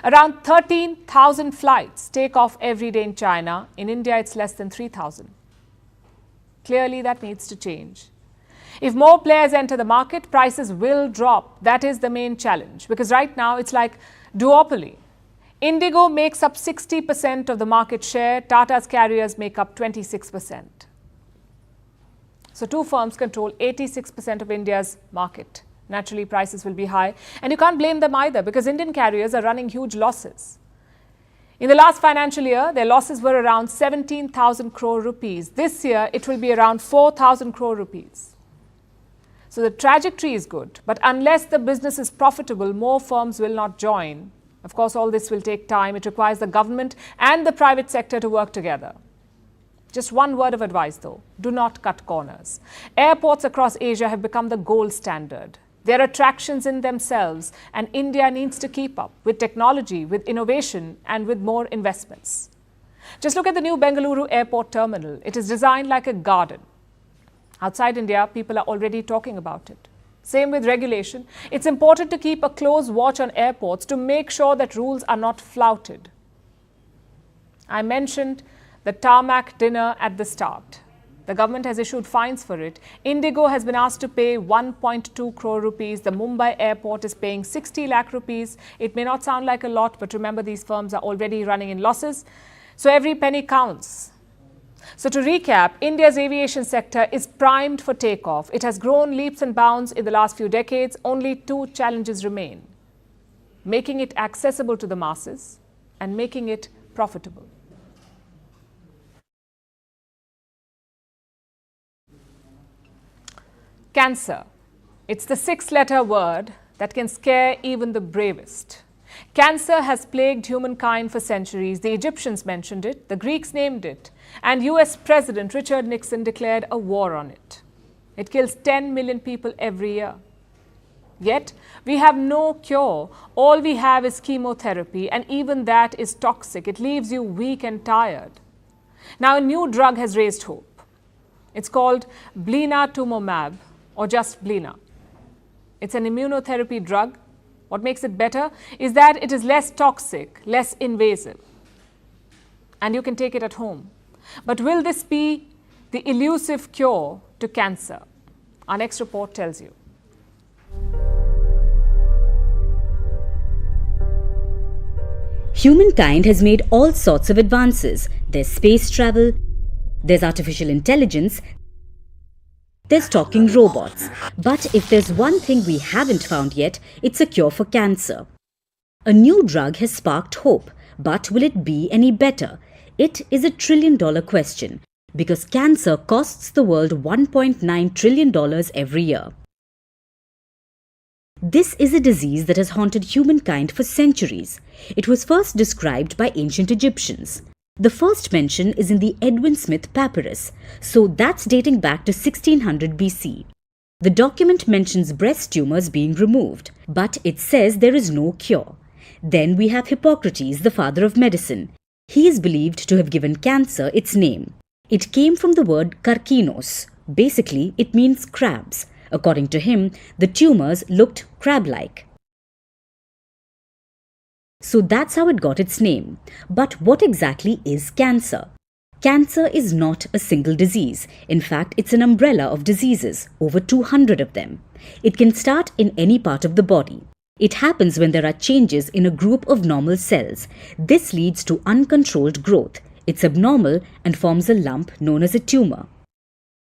Around 13,000 flights take off every day in China. In India, it's less than 3,000. Clearly, that needs to change. If more players enter the market, prices will drop. That is the main challenge. Because right now, it's like duopoly. Indigo makes up 60% of the market share. Tata's carriers make up 26%. So two firms control 86% of India's market. Naturally, prices will be high. And you can't blame them either because Indian carriers are running huge losses. In the last financial year, their losses were around 17,000 crore rupees. This year, it will be around 4,000 crore rupees. So the trajectory is good. But unless the business is profitable, more firms will not join. Of course, all this will take time. It requires the government and the private sector to work together. Just one word of advice, though. Do not cut corners. Airports across Asia have become the gold standard. They're attractions in themselves, and India needs to keep up with technology, with innovation, and with more investments. Just look at the new Bengaluru airport terminal. It is designed like a garden. Outside India, people are already talking about it. Same with regulation. It's important to keep a close watch on airports to make sure that rules are not flouted. I mentioned the tarmac dinner at the start. The government has issued fines for it. Indigo has been asked to pay 1.2 crore rupees. The Mumbai airport is paying 60 lakh rupees. It may not sound like a lot, but remember these firms are already running in losses. So every penny counts. So to recap, India's aviation sector is primed for takeoff. It has grown leaps and bounds in the last few decades. Only two challenges remain: making it accessible to the masses and making it profitable. Cancer. It's the 6-letter word that can scare even the bravest. Cancer has plagued humankind for centuries. The Egyptians mentioned it, the Greeks named it, and US President Richard Nixon declared a war on it. It kills 10 million people every year. Yet, we have no cure. All we have is chemotherapy, and even that is toxic. It leaves you weak and tired. Now, a new drug has raised hope. It's called blinatumomab, or just Blina. It's an immunotherapy drug. What makes it better is that it is less toxic, less invasive, and you can take it at home. But will this be the elusive cure to cancer? Our next report tells you. Humankind has made all sorts of advances. There's space travel, there's artificial intelligence, there's talking robots. But if there's one thing we haven't found yet, it's a cure for cancer. A new drug has sparked hope, but will it be any better? It is a $1 trillion question, because cancer costs the world $1.9 trillion every year. This is a disease that has haunted humankind for centuries. It was first described by ancient Egyptians. The first mention is in the Edwin Smith Papyrus, so that's dating back to 1600 BC. The document mentions breast tumors being removed, but it says there is no cure. Then we have Hippocrates, the father of medicine. He is believed to have given cancer its name. It came from the word karkinos. Basically, it means crabs. According to him, the tumors looked crab-like. So that's how it got its name. But what exactly is cancer? Cancer is not a single disease. In fact, it's an umbrella of diseases, over 200 of them. It can start in any part of the body. It happens when there are changes in a group of normal cells. This leads to uncontrolled growth. It's abnormal and forms a lump known as a tumor.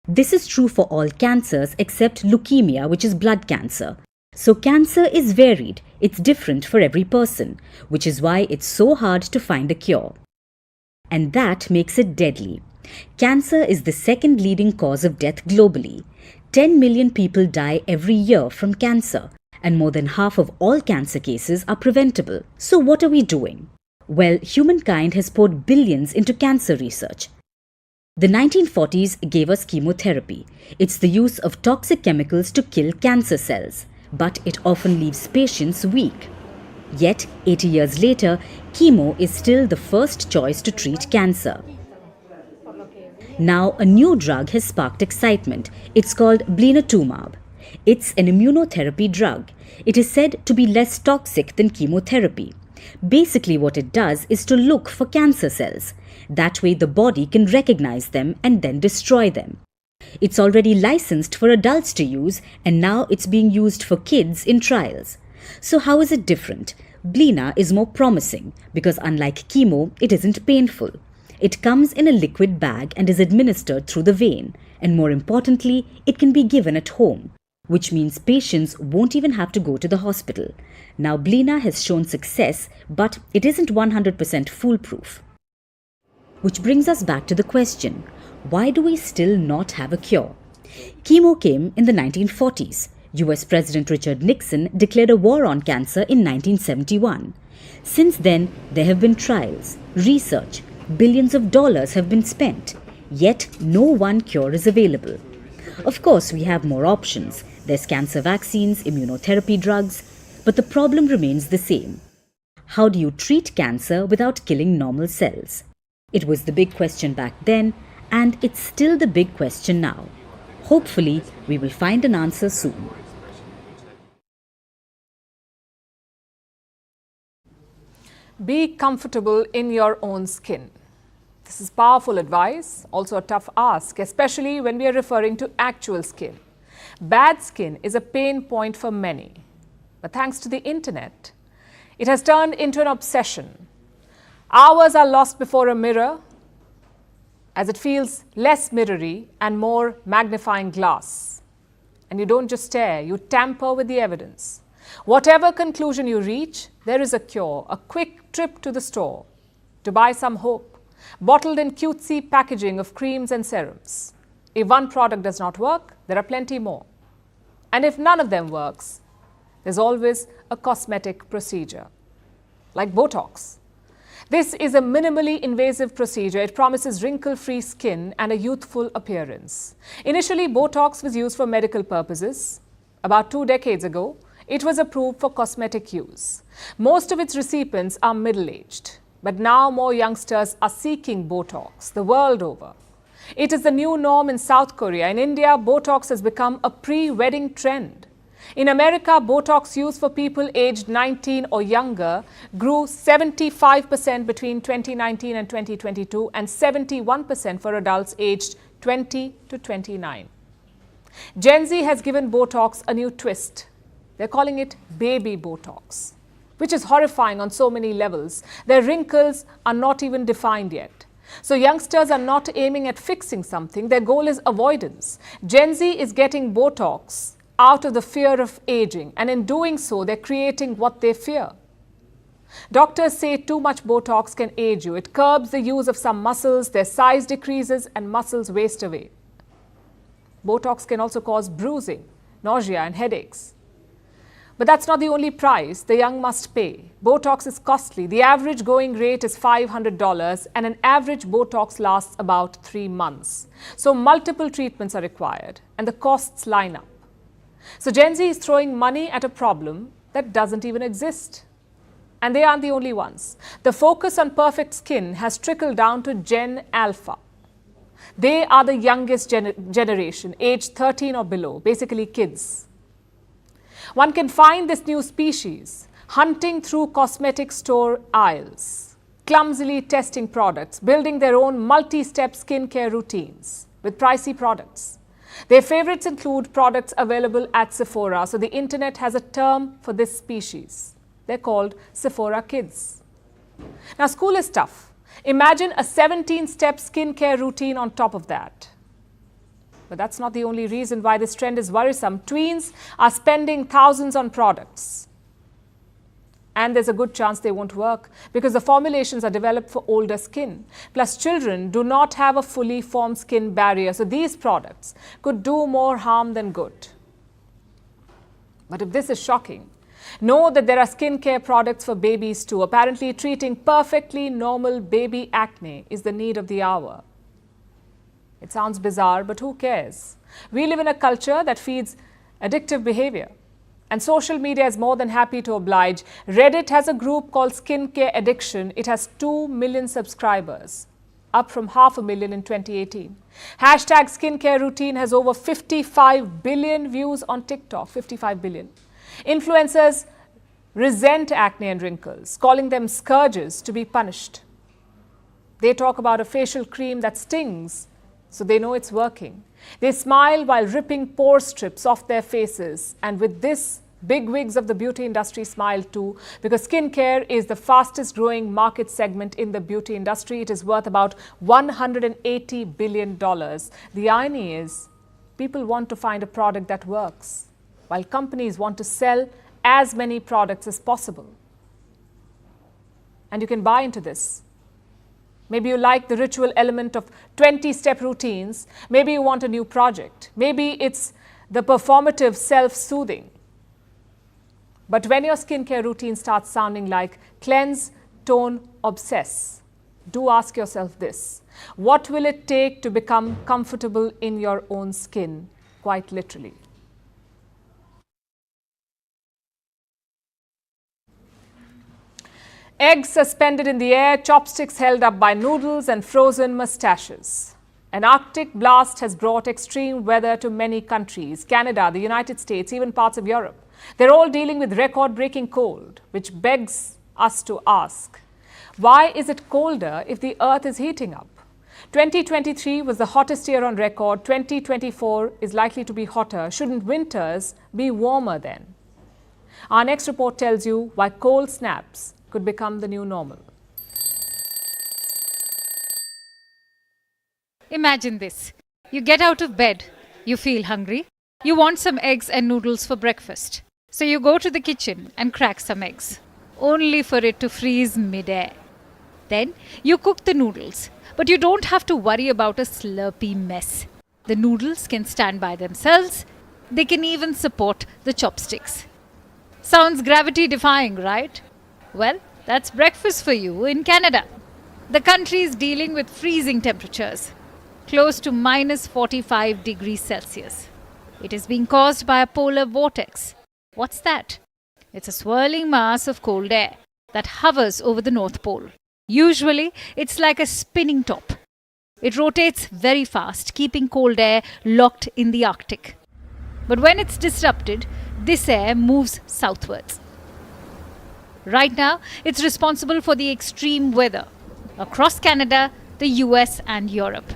This is true for all cancers except leukemia, which is blood cancer. So cancer is varied. It's different for every person, which is why it's so hard to find a cure. And that makes it deadly. Cancer is the second leading cause of death globally. 10 million people die every year from cancer, and more than half of all cancer cases are preventable. So what are we doing? Well, humankind has poured billions into cancer research. The 1940s gave us chemotherapy. It's the use of toxic chemicals to kill cancer cells, but it often leaves patients weak. Yet, 80 years later, chemo is still the first choice to treat cancer. Now, a new drug has sparked excitement. It's called blinatumomab. It's an immunotherapy drug. It is said to be less toxic than chemotherapy. Basically, what it does is to look for cancer cells. That way, the body can recognize them and then destroy them. It's already licensed for adults to use, and now it's being used for kids in trials. So how is it different? Blina is more promising because unlike chemo, it isn't painful. It comes in a liquid bag and is administered through the vein. And more importantly, it can be given at home, which means patients won't even have to go to the hospital. Now, Blina has shown success, but it isn't 100% foolproof. Which brings us back to the question, why do we still not have a cure? Chemo came in the 1940s. US President Richard Nixon declared a war on cancer in 1971. Since then, there have been trials, research, billions of dollars have been spent, yet no one cure is available. Of course, we have more options. There's cancer vaccines, immunotherapy drugs, but the problem remains the same. How do you treat cancer without killing normal cells? It was the big question back then, and it's still the big question now. Hopefully, we will find an answer soon. Be comfortable in your own skin. This is powerful advice, also a tough ask, especially when we are referring to actual skin. Bad skin is a pain point for many. But thanks to the internet, it has turned into an obsession. Hours are lost before a mirror as it feels less mirrory and more magnifying glass. And you don't just stare, you tamper with the evidence. Whatever conclusion you reach, there is a cure, a quick trip to the store to buy some hope, bottled in cutesy packaging of creams and serums. If one product does not work, there are plenty more. And if none of them works, there's always a cosmetic procedure. like Botox. This is a minimally invasive procedure. It promises wrinkle-free skin and a youthful appearance. Initially, Botox was used for medical purposes. About 2 decades ago, it was approved for cosmetic use. Most of its recipients are middle-aged. But now more youngsters are seeking Botox the world over. It is the new norm in South Korea. In India, Botox has become a pre-wedding trend. In America, Botox used for people aged 19 or younger grew 75% between 2019 and 2022 and 71% for adults aged 20 to 29. Gen Z has given Botox a new twist. They're calling it baby Botox, which is horrifying on so many levels. Their wrinkles are not even defined yet. So youngsters are not aiming at fixing something. Their goal is avoidance. Gen Z is getting Botox out of the fear of aging, and in doing so, they're creating what they fear. Doctors say too much Botox can age you. It curbs the use of some muscles, their size decreases, and muscles waste away. Botox can also cause bruising, nausea, and headaches. But that's not the only price the young must pay. Botox is costly. The average going rate is $500 and an average Botox lasts about 3 months. So multiple treatments are required and the costs line up. So Gen Z is throwing money at a problem that doesn't even exist. And they aren't the only ones. The focus on perfect skin has trickled down to Gen Alpha. They are the youngest generation, aged 13 or below, basically kids. One can find this new species hunting through cosmetic store aisles, clumsily testing products, building their own multi-step skincare routines with pricey products. Their favorites include products available at Sephora, so the internet has a term for this species. They're called Sephora Kids. Now, school is tough. Imagine a 17-step skincare routine on top of that. But that's not the only reason why this trend is worrisome. Tweens are spending thousands on products. And there's a good chance they won't work because the formulations are developed for older skin. Plus, children do not have a fully formed skin barrier, so these products could do more harm than good. But if this is shocking, know that there are skincare products for babies too. Apparently, treating perfectly normal baby acne is the need of the hour. It sounds bizarre, but who cares? We live in a culture that feeds addictive behavior. And social media is more than happy to oblige. Reddit has a group called Skincare Addiction. It has 2 million subscribers, up from 500,000 in 2018. Hashtag skincare routine has over 55 billion views on TikTok, 55 billion. Influencers resent acne and wrinkles, calling them scourges to be punished. They talk about a facial cream that stings, so they know it's working. They smile while ripping pore strips off their faces. And with this, big wigs of the beauty industry smile too, because skincare is the fastest growing market segment in the beauty industry. It is worth about $180 billion. The irony is, people want to find a product that works, while companies want to sell as many products as possible. And you can buy into this. Maybe you like the ritual element of 20-step routines. Maybe you want a new project. Maybe it's the performative self-soothing. But when your skincare routine starts sounding like cleanse, tone, obsess, do ask yourself this. What will it take to become comfortable in your own skin, quite literally? Eggs suspended in the air, chopsticks held up by noodles and frozen mustaches. An Arctic blast has brought extreme weather to many countries, Canada, the United States, even parts of Europe. They're all dealing with record-breaking cold, which begs us to ask, why is it colder if the earth is heating up? 2023 was the hottest year on record. 2024 is likely to be hotter. Shouldn't winters be warmer then? Our next report tells you why cold snaps could become the new normal. Imagine this. You get out of bed, you feel hungry, you want some eggs and noodles for breakfast. So you go to the kitchen and crack some eggs, only for it to freeze mid-air. Then you cook the noodles, but you don't have to worry about a slurpy mess. The noodles can stand by themselves, they can even support the chopsticks. Sounds gravity-defying, right? Well, That's breakfast for you in Canada. The country is dealing with freezing temperatures, close to minus 45 degrees Celsius. It is being caused by a polar vortex. What's that? It's a swirling mass of cold air that hovers over the North Pole. Usually, it's like a spinning top. It rotates very fast, keeping cold air locked in the Arctic. But when it's disrupted, this air moves southwards. Right now, it's responsible for the extreme weather across Canada, the US and Europe.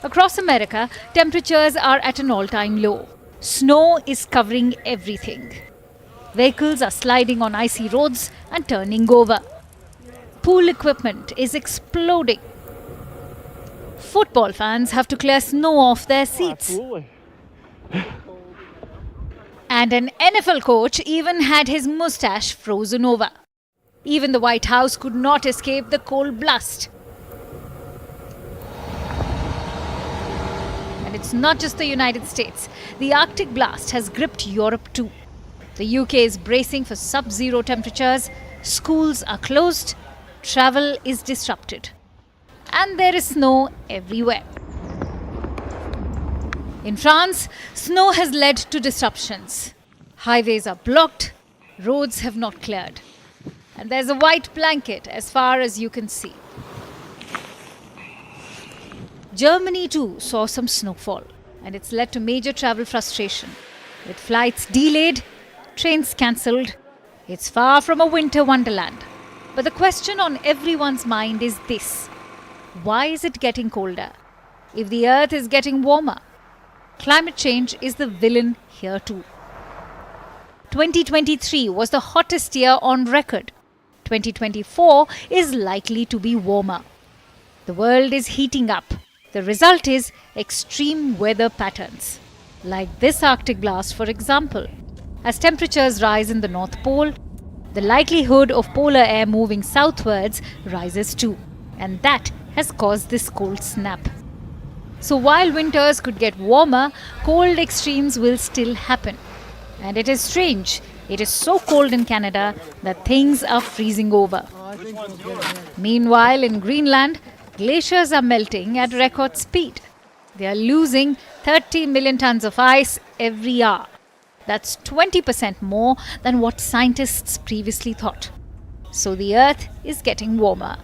Across America, temperatures are at an all-time low. Snow is covering everything. Vehicles are sliding on icy roads and turning over. Pool equipment is exploding. Football fans have to clear snow off their seats. And an NFL coach even had his mustache frozen over. Even the White House could not escape the cold blast. And it's not just the United States. The Arctic blast has gripped Europe too. The UK is bracing for sub-zero temperatures, schools are closed, travel is disrupted. And there is snow everywhere. In France, snow has led to disruptions. Highways are blocked, roads have not cleared. And there's a white blanket as far as you can see. Germany too saw some snowfall, and it's led to major travel frustration. With flights delayed, trains cancelled. It's far from a winter wonderland. But the question on everyone's mind is this: why is it getting colder? If the earth is getting warmer, climate change is the villain here too. 2023 was the hottest year on record. 2024 is likely to be warmer. The world is heating up. The result is extreme weather patterns, like this Arctic blast, for example. As temperatures rise in the North Pole, the likelihood of polar air moving southwards rises too, and that has caused this cold snap. So while winters could get warmer, cold extremes will still happen. And it is strange, it is so cold in Canada that things are freezing over. Meanwhile, in Greenland, glaciers are melting at record speed. They are losing 30 million tons of ice every hour. That's 20% more than what scientists previously thought. So the Earth is getting warmer.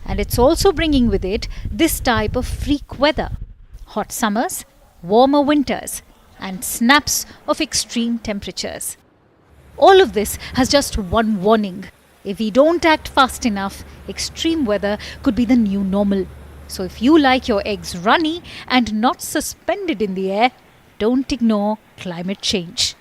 And it's also bringing with it this type of freak weather: hot summers, warmer winters, and snaps of extreme temperatures. All of this has just one warning. If we don't act fast enough, extreme weather could be the new normal. So if you like your eggs runny and not suspended in the air, don't ignore climate change.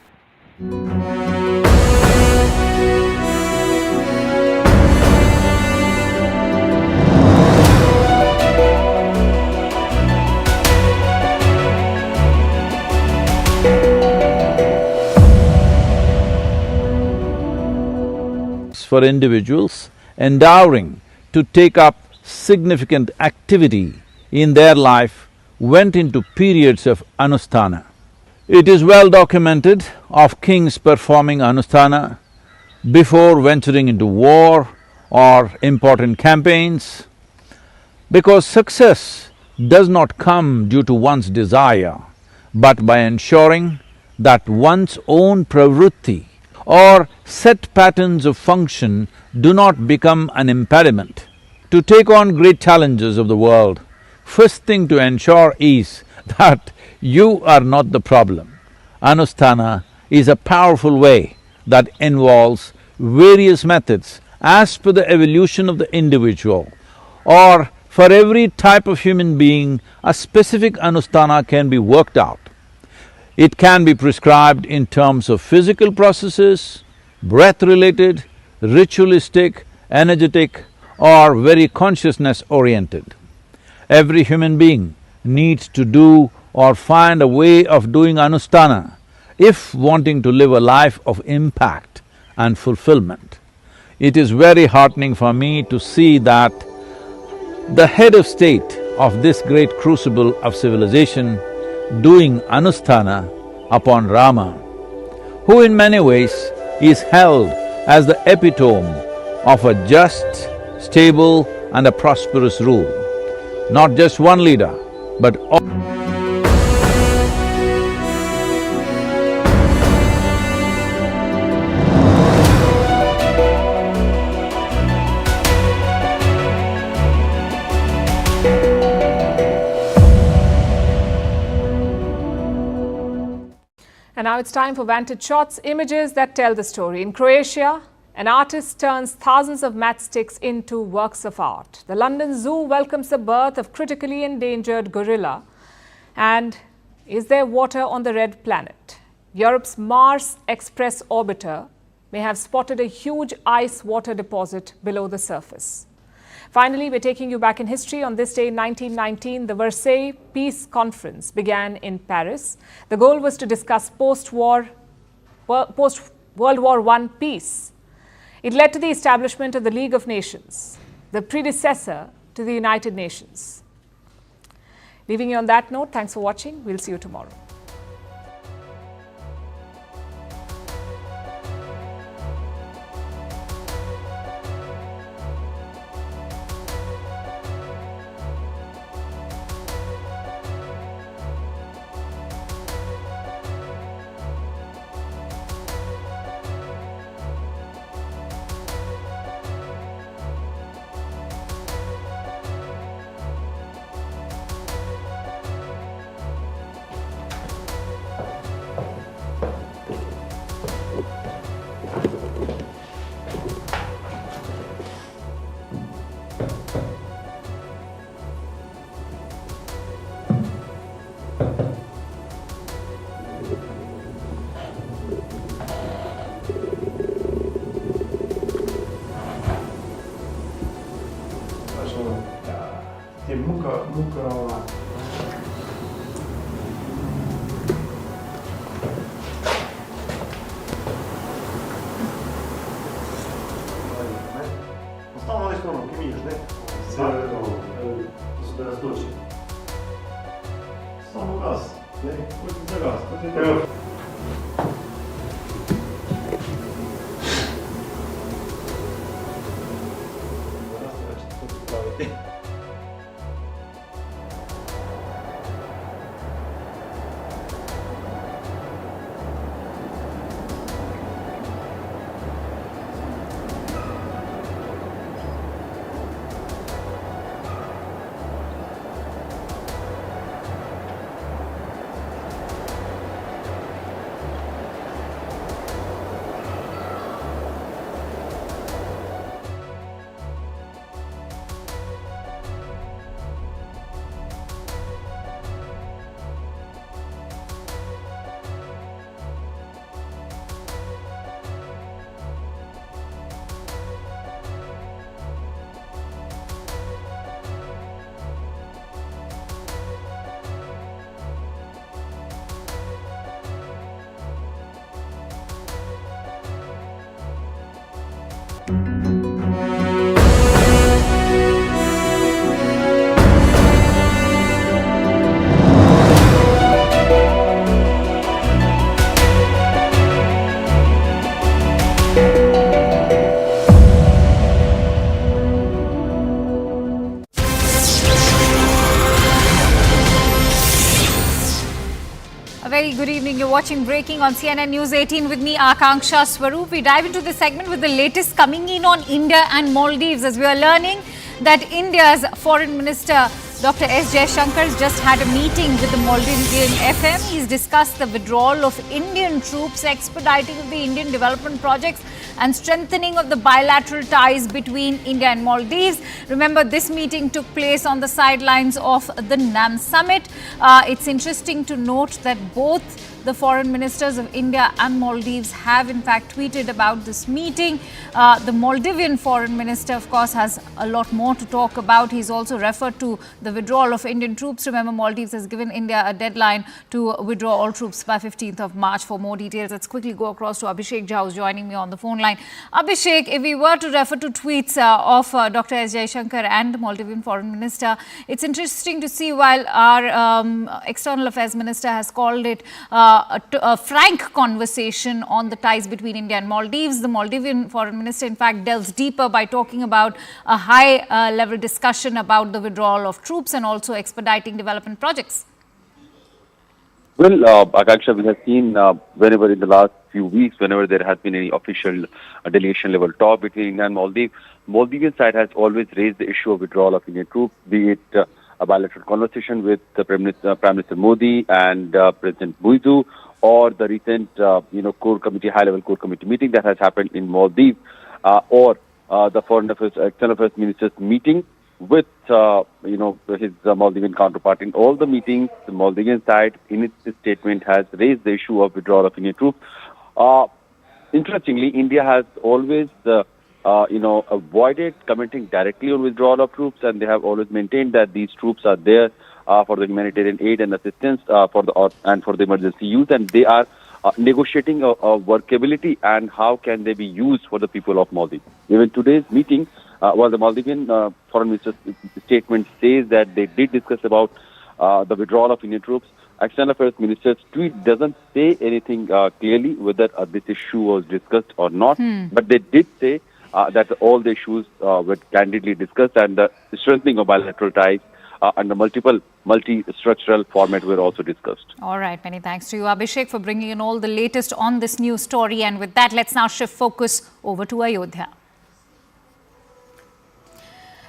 For individuals endeavoring to take up significant activity in their life went into periods of Anusthana. It is well documented of kings performing Anusthana before venturing into war or important campaigns, because success does not come due to one's desire, but by ensuring that one's own pravrutti or set patterns of function do not become an impediment. To take on great challenges of the world, first thing to ensure is that you are not the problem. Anusthana is a powerful way that involves various methods as per the evolution of the individual, or for every type of human being, a specific Anusthana can be worked out. It can be prescribed in terms of physical processes, breath-related, ritualistic, energetic, or very consciousness-oriented. Every human being needs to do or find a way of doing Anusthana if wanting to live a life of impact and fulfillment. It is very heartening for me to see that the head of state of this great crucible of civilization doing Anusthana upon Rama, who in many ways is held as the epitome of a just, stable and a prosperous rule. Not just one leader, but all. And now it's time for Vanitas Shots, images that tell the story. In Croatia, an artist turns thousands of matchsticks into works of art. The London Zoo welcomes the birth of critically endangered gorilla. And is there water on the red planet? Europe's Mars Express orbiter may have spotted a huge ice water deposit below the surface. Finally, we're taking you back in history. On this day in 1919, the Versailles Peace Conference began in Paris. The goal was to discuss post-World War I peace. It led to the establishment of the League of Nations, the predecessor to the United Nations. Leaving you on that note, thanks for watching. We'll see you tomorrow. Very good evening. You're watching Breaking on CNN News 18 with me, Akanksha Swaroop. We dive into this segment with the latest coming in on India and Maldives, as we are learning that India's Foreign Minister Dr. S. Jaishankar has just had a meeting with the Maldivian FM. He's discussed the withdrawal of Indian troops, expediting of the Indian development projects and strengthening of the bilateral ties between India and Maldives. Remember, this meeting took place on the sidelines of the NAM summit. It's interesting to note that both the foreign ministers of India and Maldives have in fact tweeted about this meeting. The Maldivian foreign minister, of course, has a lot more to talk about. He's also referred to the withdrawal of Indian troops. Remember, Maldives has given India a deadline to withdraw all troops by 15th of March. For more details, let's quickly go across to Abhishek Jha, who's joining me on the phone line. Abhishek, if we were to refer to tweets of Dr. S. Jaishankar and the Maldivian foreign minister, it's interesting to see while our external affairs minister has called it a frank conversation on the ties between India and Maldives. The Maldivian foreign minister, in fact, delves deeper by talking about a high-level discussion about the withdrawal of troops and also expediting development projects. Well, Akansha, we have seen whenever in the last few weeks, whenever there has been any official delegation level talk between India and Maldives, Maldivian side has always raised the issue of withdrawal of Indian troops, be it a bilateral conversation with the Prime Minister Modi and President Buizu, or the recent, core committee, high-level core committee meeting that has happened in Maldives, or the Foreign Affairs, External Affairs Ministers meeting with, his Maldivian counterpart. In all the meetings, the Maldivian side, in its statement, has raised the issue of withdrawal of Indian troops. Interestingly, India has always, avoided commenting directly on withdrawal of troops, and they have always maintained that these troops are there for the humanitarian aid and assistance for the emergency use, and they are negotiating a workability and how can they be used for the people of Maldives. Even today's meeting, while the Maldivian foreign minister's statement says that they did discuss about the withdrawal of Indian troops, External Affairs Minister's tweet doesn't say anything clearly whether this issue was discussed or not, but they did say that all the issues were candidly discussed, and the strengthening of bilateral ties and the multi-structural format were also discussed. All right, many thanks to you, Abhishek, for bringing in all the latest on this news story. And with that, let's now shift focus over to Ayodhya.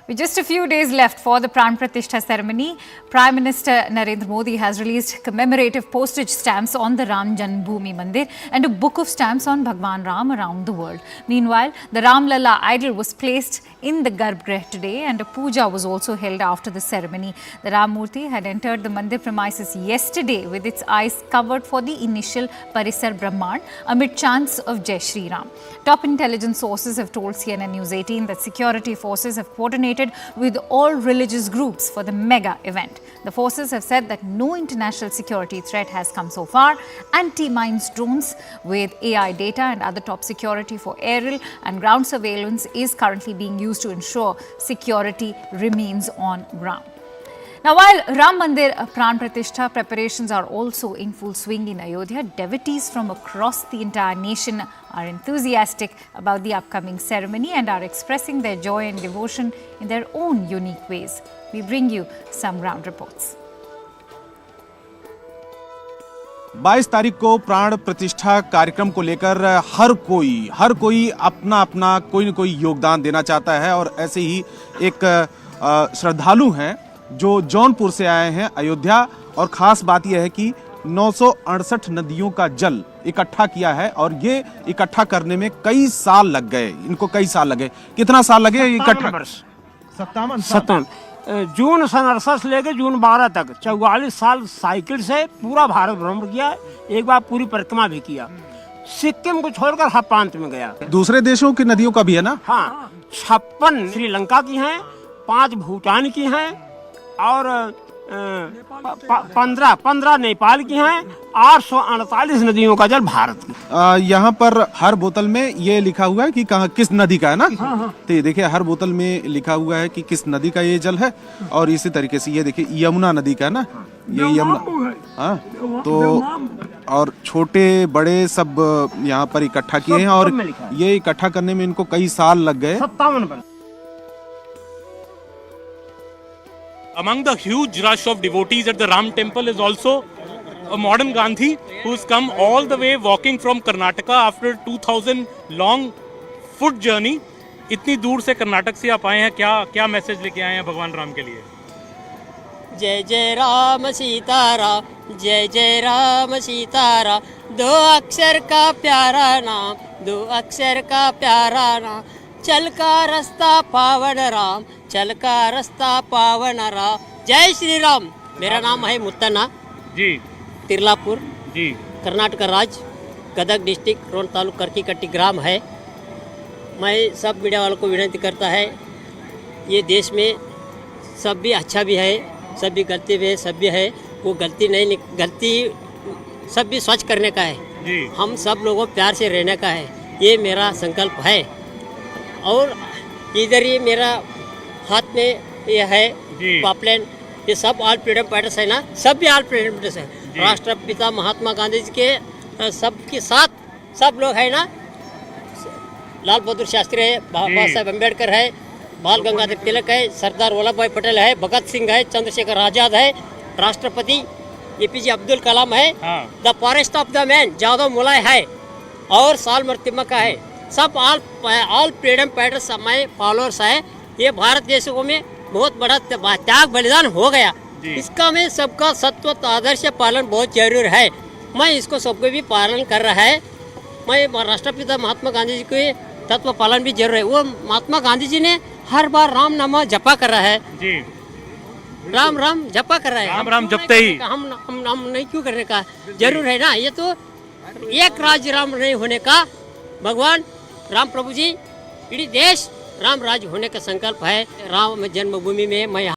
With just a few days left for the Pran Pratishtha ceremony, Prime Minister Narendra Modi has released commemorative postage stamps on the Ram Janmbhoomi Mandir and a book of stamps on Bhagwan Ram around the world. Meanwhile, the Ram Lalla idol was placed in the Garbhagriha today and a puja was also held after the ceremony. The Ram Murti had entered the Mandir premises yesterday with its eyes covered for the initial Parisar Brahman amid chants of Jai Shri Ram. Top intelligence sources have told CNN News 18 that security forces have coordinated with all religious groups for the mega event. The forces have said that no international security threat has come so far. Anti-mines drones with AI data and other top security for aerial and ground surveillance is currently being used to ensure security remains on ground. Now, while Ram Mandir Pran Pratishtha preparations are also in full swing in Ayodhya, devotees from across the entire nation are enthusiastic about the upcoming ceremony and are expressing their joy and devotion in their own unique ways. We bring you some ground reports. 22 तारीख को प्राण प्रतिष्ठा कार्यक्रम को लेकर हर कोई अपना अपना कोई न कोई योगदान देना चाहता है और ऐसे ही एक श्रद्धालु हैं जो जौनपुर से आए हैं अयोध्या और खास बात यह है कि 968 नदियों का जल इकट्ठा किया है और ये इकट्ठा करने में कई साल लग गए। इनको कई साल लगे। कितना साल लगे इकट्ठा? 57 जून सन 68 से लेकर जून 12 तक 44 साल साइकिल से पूरा भारत भ्रमण किया। एक बार पूरी परिक्रमा भी किया। सिक्किम को छोड़कर हर प्रांत में गया। दूसरे देशों की नदियों का भी है ना? हाँ, 56 श्रीलंका की हैं, 5 भूटान की हैं और 15 नेपाल की हैं, 848 नदियों का जल भारत की। यहाँ पर हर बोतल में ये लिखा हुआ है कि कहाँ किस नदी का है ना? तो ये देखिए हर बोतल में लिखा हुआ है कि किस नदी का ये जल है और इसी तरीके से ये देखिए यमुना नदी का ना, ये यमुना। हाँ, तो और छोटे बड़े सब यहाँ पर इकट्ठा किए हैं और ये इकट्ठा करने में इनको कई साल लग गए। 57 Among the huge rush of devotees at the Ram temple is also a modern Gandhi who's come all the way walking from Karnataka after 2000 long foot journey. इतनी दूर से कर्नाटक से आप आए हैं, क्या मैसेज लेके आए हैं भगवान राम के लिए? जय जय राम सीताराम, जय जय राम सीताराम, 2 अक्षर का प्यारा नाम, 2 अक्षर का प्यारा नाम, चल का रास्ता पावन राम, चल का रास्ता पावन राम। जय श्री राम। मेरा नाम है मुत्तना जी, तिरलापुर जी, कर्नाटक राज्य, गदग डिस्ट्रिक्ट, रोड तालुक करकीकट्टी ग्राम है। मैं सब मीडिया वालों को विनती करता है, ये देश में सब भी अच्छा भी है, सब भी गलती भी है, सब भी है, वो गलती सब भी स्वच्छ करने का है जी। हम सब लोगों प्यार से रहने का है, ये मेरा संकल्प है। और इधर ही मेरा हाथ में ये है पॉपलेन, ये सब ऑल फ्रीडम फाइटर्स है ना, सब भी ऑल फ्रीडम फाइटर्स है। राष्ट्रपिता महात्मा गांधी जी के सबके साथ सब लोग है ना, लाल बहादुर शास्त्री है, बाबा साहेब अम्बेडकर है, बाल गंगाधर तिलक है, सरदार वल्लभ भाई पटेल है, भगत सिंह है, चंद्रशेखर आजाद है, राष्ट्रपति APJ अब्दुल कलाम है, the forest of the man Jadav Molai है और साल तिम्मका है। सब ऑल फ्रीडम फाइटर्स हमारे फॉलोअर्स है। ये भारत देश में बहुत बड़ा त्याग बलिदान हो गया, इसका में सबका सत्व आदर्श पालन बहुत जरूर है। मैं इसको सबको भी पालन कर रहा है। मैं राष्ट्रपिता महात्मा गांधी जी के तत्व पालन भी जरूर है। वो महात्मा गांधी जी ने हर बार राम नाम जपा कर रहा है जी, राम राम जपा कर रहा है, राम राम जपते ही हम नहीं क्यों करने का जरूर है ना। ये तो एक राज्य राम नहीं होने का, भगवान राम प्रभु जी इडीे देश राम राज्य होने का संकल्प है। राम जन्मभूमि में मैं